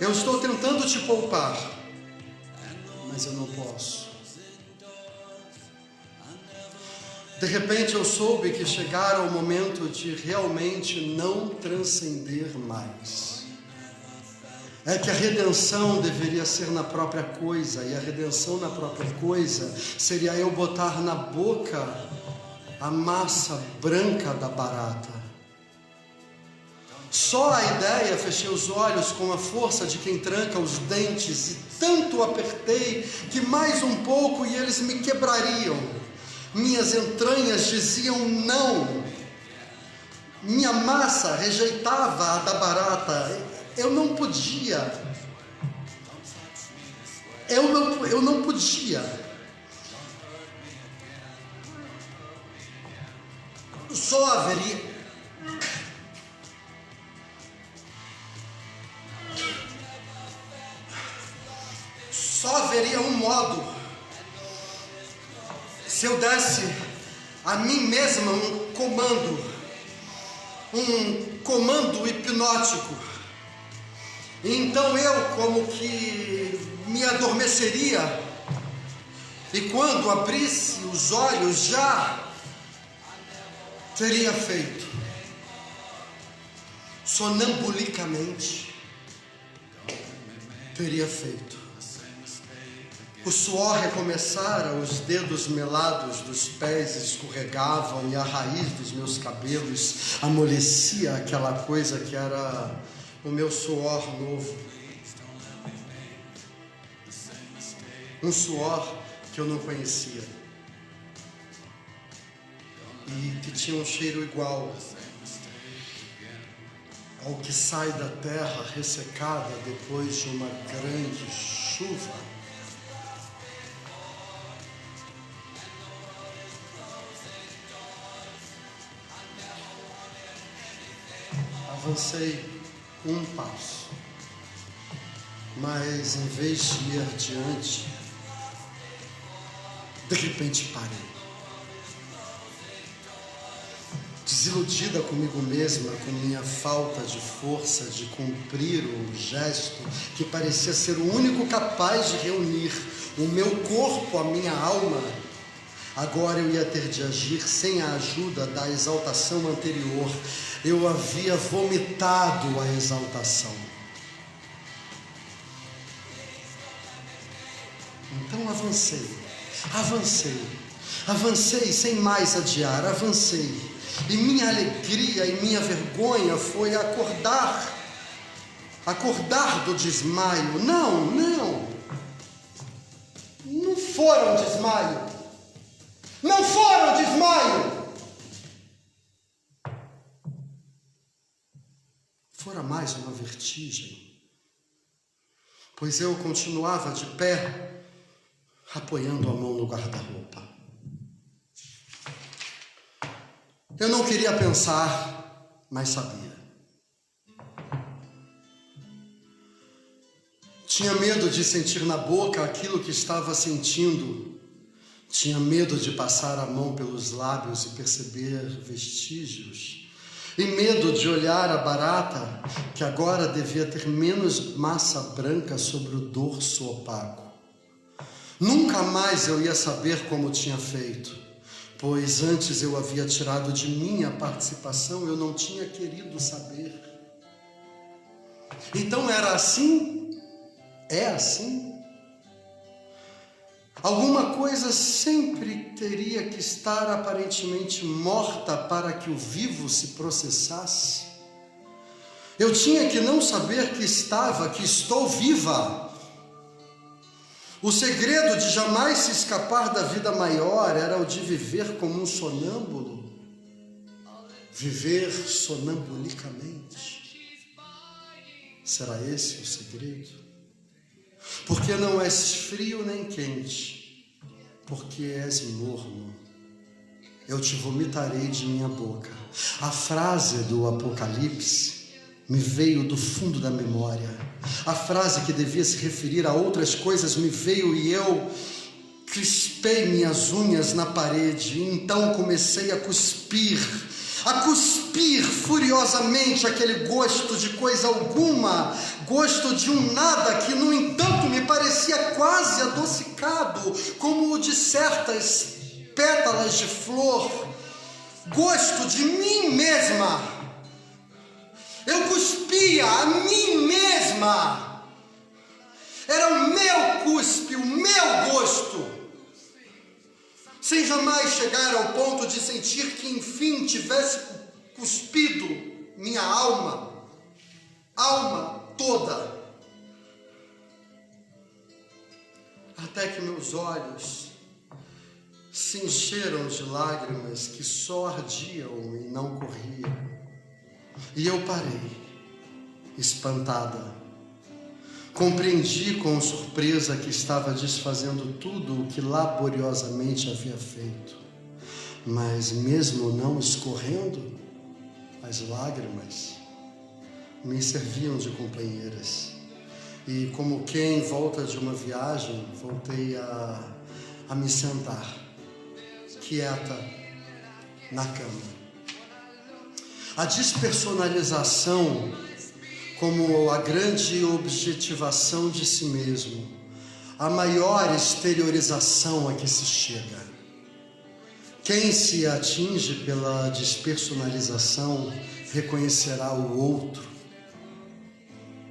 Eu estou tentando te poupar, mas eu não posso. De repente eu soube que chegara o momento de realmente não transcender mais. É que a redenção deveria ser na própria coisa, e a redenção na própria coisa seria eu botar na boca a massa branca da barata. Só a ideia, fechei os olhos com a força de quem tranca os dentes e tanto apertei que mais um pouco e eles me quebrariam. Minhas entranhas diziam não. Minha massa rejeitava a da barata. Eu não podia. Eu não podia. Só haveria um modo. Se eu desse a mim mesma um comando hipnótico, então eu como que me adormeceria, e quando abrisse os olhos já teria feito sonambulicamente. teria feito. O suor recomeçara, os dedos melados dos pés escorregavam e a raiz dos meus cabelos amolecia aquela coisa que era o meu suor novo. Um suor que eu não conhecia e que tinha um cheiro igual ao que sai da terra ressecada depois de uma grande chuva. Avancei um passo, mas em vez de ir adiante, de repente parei. Desiludida comigo mesma, com minha falta de força de cumprir o gesto que parecia ser o único capaz de reunir o meu corpo à minha alma, agora eu ia ter de agir sem a ajuda da exaltação anterior. Eu havia vomitado a exaltação. Então avancei sem mais adiar, avancei. E minha alegria e minha vergonha foi acordar do desmaio. Não foram desmaio. Não foram desmaio. Fora mais uma vertigem, pois eu continuava de pé, apoiando a mão no guarda-roupa. Eu não queria pensar, mas sabia. Tinha medo de sentir na boca aquilo que estava sentindo. Tinha medo de passar a mão pelos lábios e perceber vestígios. E medo de olhar a barata, que agora devia ter menos massa branca sobre o dorso opaco. Nunca mais eu ia saber como tinha feito, pois antes eu havia tirado de mim a participação, eu não tinha querido saber. Então era assim? É assim? Alguma coisa sempre teria que estar aparentemente morta para que o vivo se processasse. Eu tinha que não saber que estou viva. O segredo de jamais se escapar da vida maior era o de viver como um sonâmbulo. Viver sonambulicamente. Será esse o segredo? Porque não és frio nem quente, porque és morno. Eu te vomitarei de minha boca. A frase do Apocalipse me veio do fundo da memória. A frase que devia se referir a outras coisas me veio e eu crispei minhas unhas na parede. E então comecei a cuspir furiosamente aquele gosto de coisa alguma, gosto de um nada que, no entanto, me parecia quase adocicado, como o de certas pétalas de flor, gosto de mim mesma. Eu cuspia a mim mesma. Era o meu cuspe, o meu gosto. Sem jamais chegar ao ponto de sentir que enfim tivesse cuspido minha alma toda. Até que meus olhos se encheram de lágrimas que só ardiam e não corriam. E eu parei, espantada. Compreendi com surpresa que estava desfazendo tudo o que laboriosamente havia feito. Mas mesmo não escorrendo, as lágrimas me serviam de companheiras. E como quem volta de uma viagem, voltei a me sentar, quieta, na cama. A despersonalização como a grande objetivação de si mesmo, a maior exteriorização a que se chega. Quem se atinge pela despersonalização reconhecerá o outro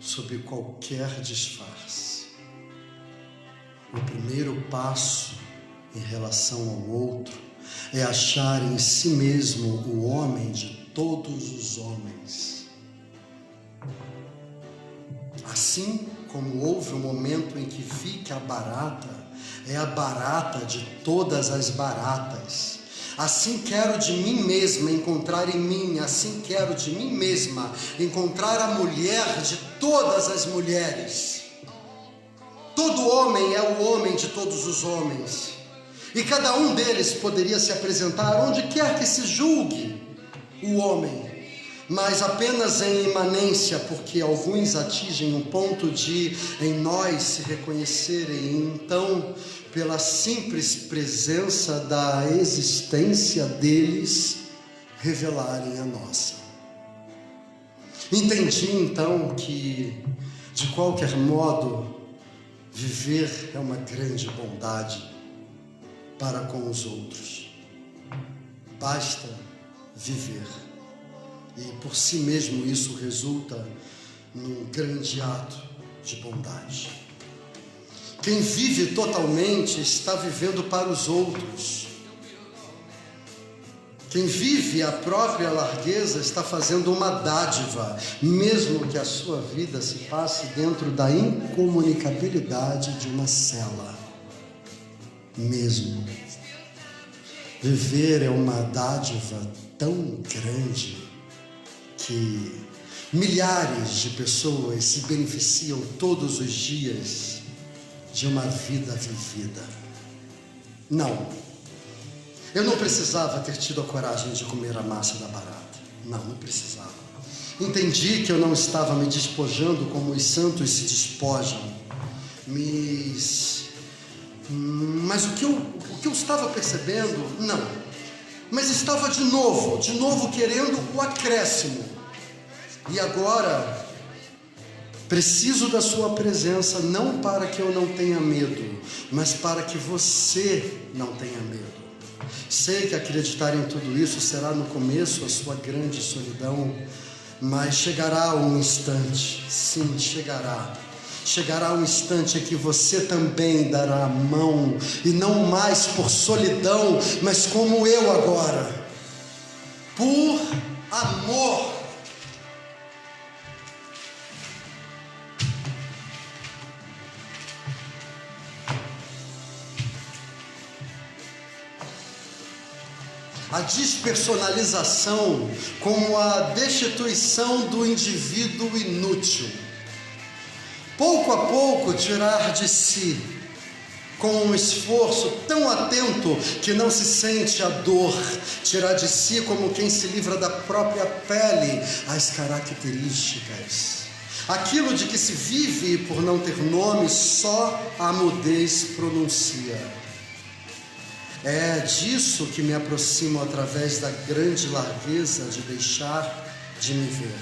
sob qualquer disfarce. O primeiro passo em relação ao outro é achar em si mesmo o homem de todos os homens. Assim como houve um momento em que vi que a barata é a barata de todas as baratas, assim quero de mim mesma encontrar em mim, assim quero de mim mesma encontrar a mulher de todas as mulheres. Todo homem é o homem de todos os homens, e cada um deles poderia se apresentar onde quer que se julgue o homem, mas apenas em imanência, porque alguns atingem um ponto de em nós se reconhecerem, e então, pela simples presença da existência deles, revelarem a nossa. Entendi então que, de qualquer modo, viver é uma grande bondade para com os outros. Basta viver. E por si mesmo isso resulta num grande ato de bondade. Quem vive totalmente está vivendo para os outros. Quem vive a própria largueza está fazendo uma dádiva, mesmo que a sua vida se passe dentro da incomunicabilidade de uma cela. Mesmo. Viver é uma dádiva tão grande que milhares de pessoas se beneficiam todos os dias de uma vida vivida. Não, eu não precisava ter tido a coragem de comer a massa da barata. Não precisava. Entendi que eu não estava me despojando como os santos se despojam. Mas o que eu estava percebendo, não. Mas estava de novo querendo o acréscimo. E agora, preciso da sua presença, não para que eu não tenha medo, mas para que você não tenha medo. Sei que acreditar em tudo isso será no começo a sua grande solidão, mas chegará um instante, sim, chegará. Chegará um instante em que você também dará a mão, e não mais por solidão, mas como eu agora, por amor. A despersonalização como a destituição do indivíduo inútil. Pouco a pouco tirar de si, com um esforço tão atento que não se sente a dor, tirar de si como quem se livra da própria pele as características. Aquilo de que se vive e por não ter nome, só a mudez pronuncia. É disso que me aproximo através da grande largueza de deixar de me ver.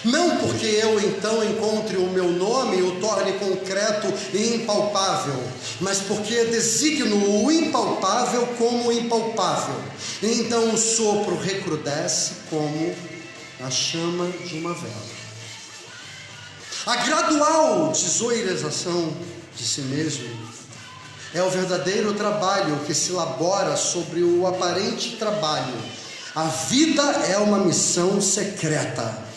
Não porque eu então encontre o meu nome e o torne concreto e impalpável, mas porque designo o impalpável como impalpável. E então o sopro recrudesce como a chama de uma vela. A gradual desoeirização de si mesmo é o verdadeiro trabalho que se elabora sobre o aparente trabalho. A vida é uma missão secreta.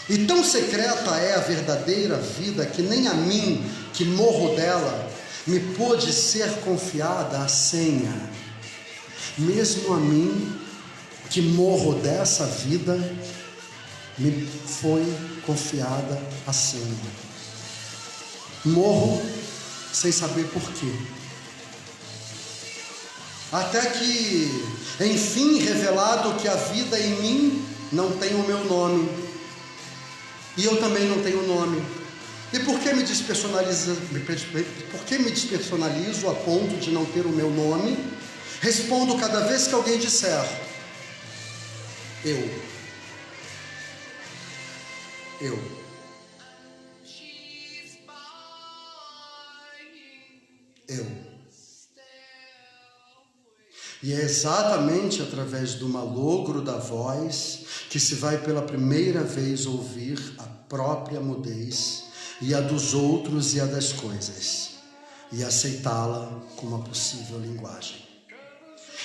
E tão secreta é a verdadeira vida que nem a mim, que morro dela, me pôde ser confiada a senha. Mesmo a mim, que morro dessa vida, me foi confiada a senha. Morro sem saber por quê. Até que, enfim, revelado que a vida em mim não tem o meu nome. E eu também não tenho nome. E por que me despersonalizo a ponto de não ter o meu nome? Respondo cada vez que alguém disser: eu. E é exatamente através do malogro da voz que se vai pela primeira vez ouvir a própria mudez e a dos outros e a das coisas, e aceitá-la como a possível linguagem.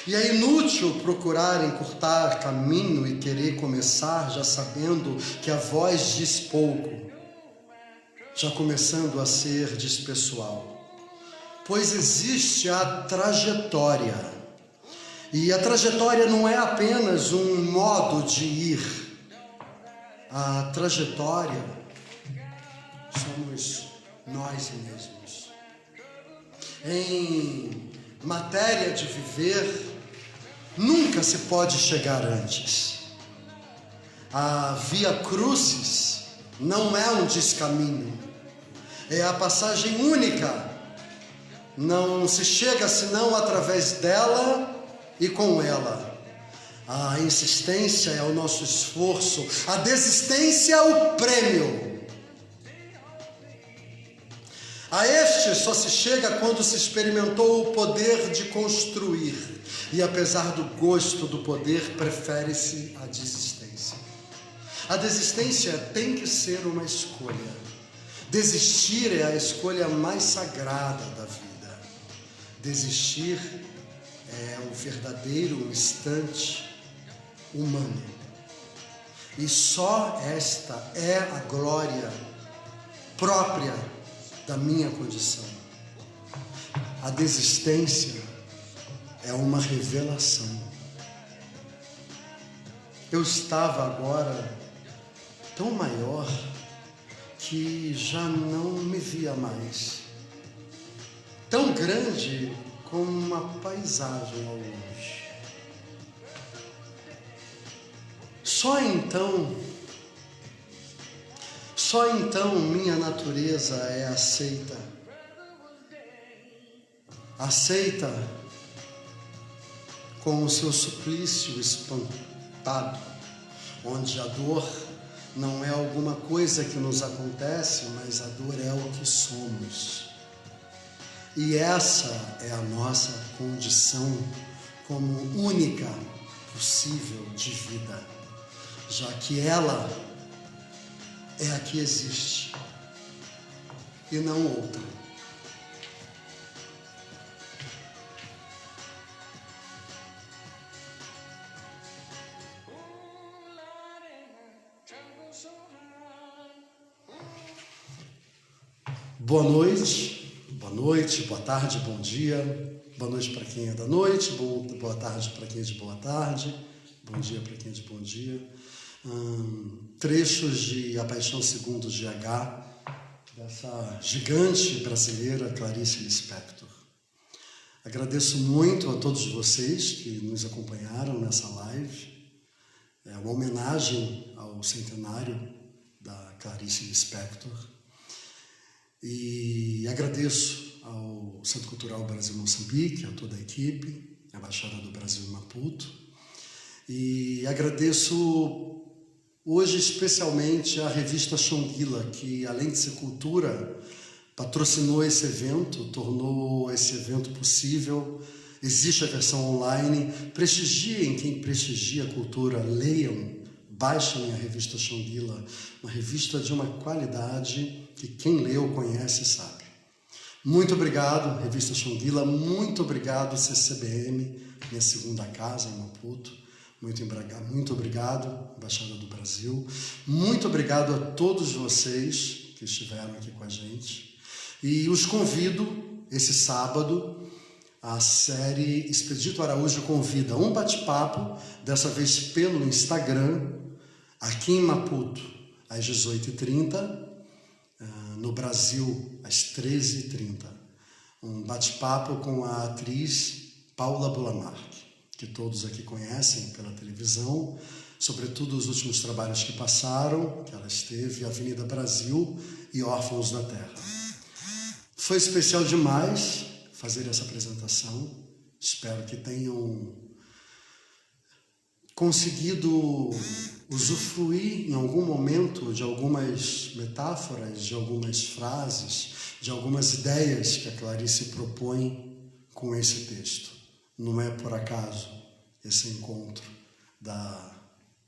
E é inútil procurar encurtar caminho e querer começar já sabendo que a voz diz pouco, já começando a ser despessoal. Pois existe a trajetória, e a trajetória não é apenas um modo de ir. A trajetória somos nós mesmos. Em matéria de viver, nunca se pode chegar antes. A Via Crucis não é um descaminho, é a passagem única. Não se chega senão através dela e com ela. A insistência é o nosso esforço, a desistência é o prêmio. A este só se chega quando se experimentou o poder de construir, e apesar do gosto do poder, prefere-se a desistência. A desistência tem que ser uma escolha. Desistir é a escolha mais sagrada da vida. Desistir é o verdadeiro instante humano. E só esta é a glória própria da minha condição. A desistência é uma revelação. Eu estava agora tão maior que já não me via mais. Tão grande como uma paisagem ao longe. Só então minha natureza é aceita. Aceita com o seu suplício espantado, onde a dor não é alguma coisa que nos acontece, mas a dor é o que somos. E essa é a nossa condição como única possível de vida, já que ela é a que existe e não outra. Boa noite, boa tarde, bom dia. Boa noite para quem é da noite, boa tarde para quem é de boa tarde, bom dia para quem é de bom dia. Trechos de A Paixão Segundo GH, dessa gigante brasileira Clarice Lispector. Agradeço muito a todos vocês que nos acompanharam nessa live. É uma homenagem ao centenário da Clarice Lispector. E agradeço ao Centro Cultural Brasil Moçambique, a toda a equipe, a Embaixada do Brasil em Maputo. E agradeço hoje especialmente a revista Xonguila, que além de ser cultura, patrocinou esse evento, tornou esse evento possível. Existe a versão online. Prestigiem quem prestigia a cultura, leiam, baixem a revista Xonguila, uma revista de uma qualidade que quem leu, conhece e sabe. Muito obrigado, revista Xonguila, muito obrigado, CCBM, minha segunda casa em Maputo. Muito obrigado, Embaixada do Brasil. Muito obrigado a todos vocês que estiveram aqui com a gente. E os convido, esse sábado, a série Expedito Araújo Convida, um bate-papo, dessa vez pelo Instagram, aqui em Maputo, às 18h30, no Brasil, às 13h30. Um bate-papo com a atriz Paula Bulamarque, que todos aqui conhecem pela televisão, sobretudo os últimos trabalhos que passaram, que ela esteve, Avenida Brasil e Órfãos da Terra. Foi especial demais fazer essa apresentação. Espero que tenham conseguido usufruir em algum momento de algumas metáforas, de algumas frases, de algumas ideias que a Clarice propõe com esse texto. Não é por acaso esse encontro da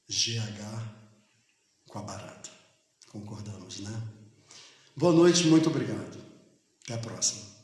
GH com a barata. Concordamos, né? Boa noite, muito obrigado. Até a próxima.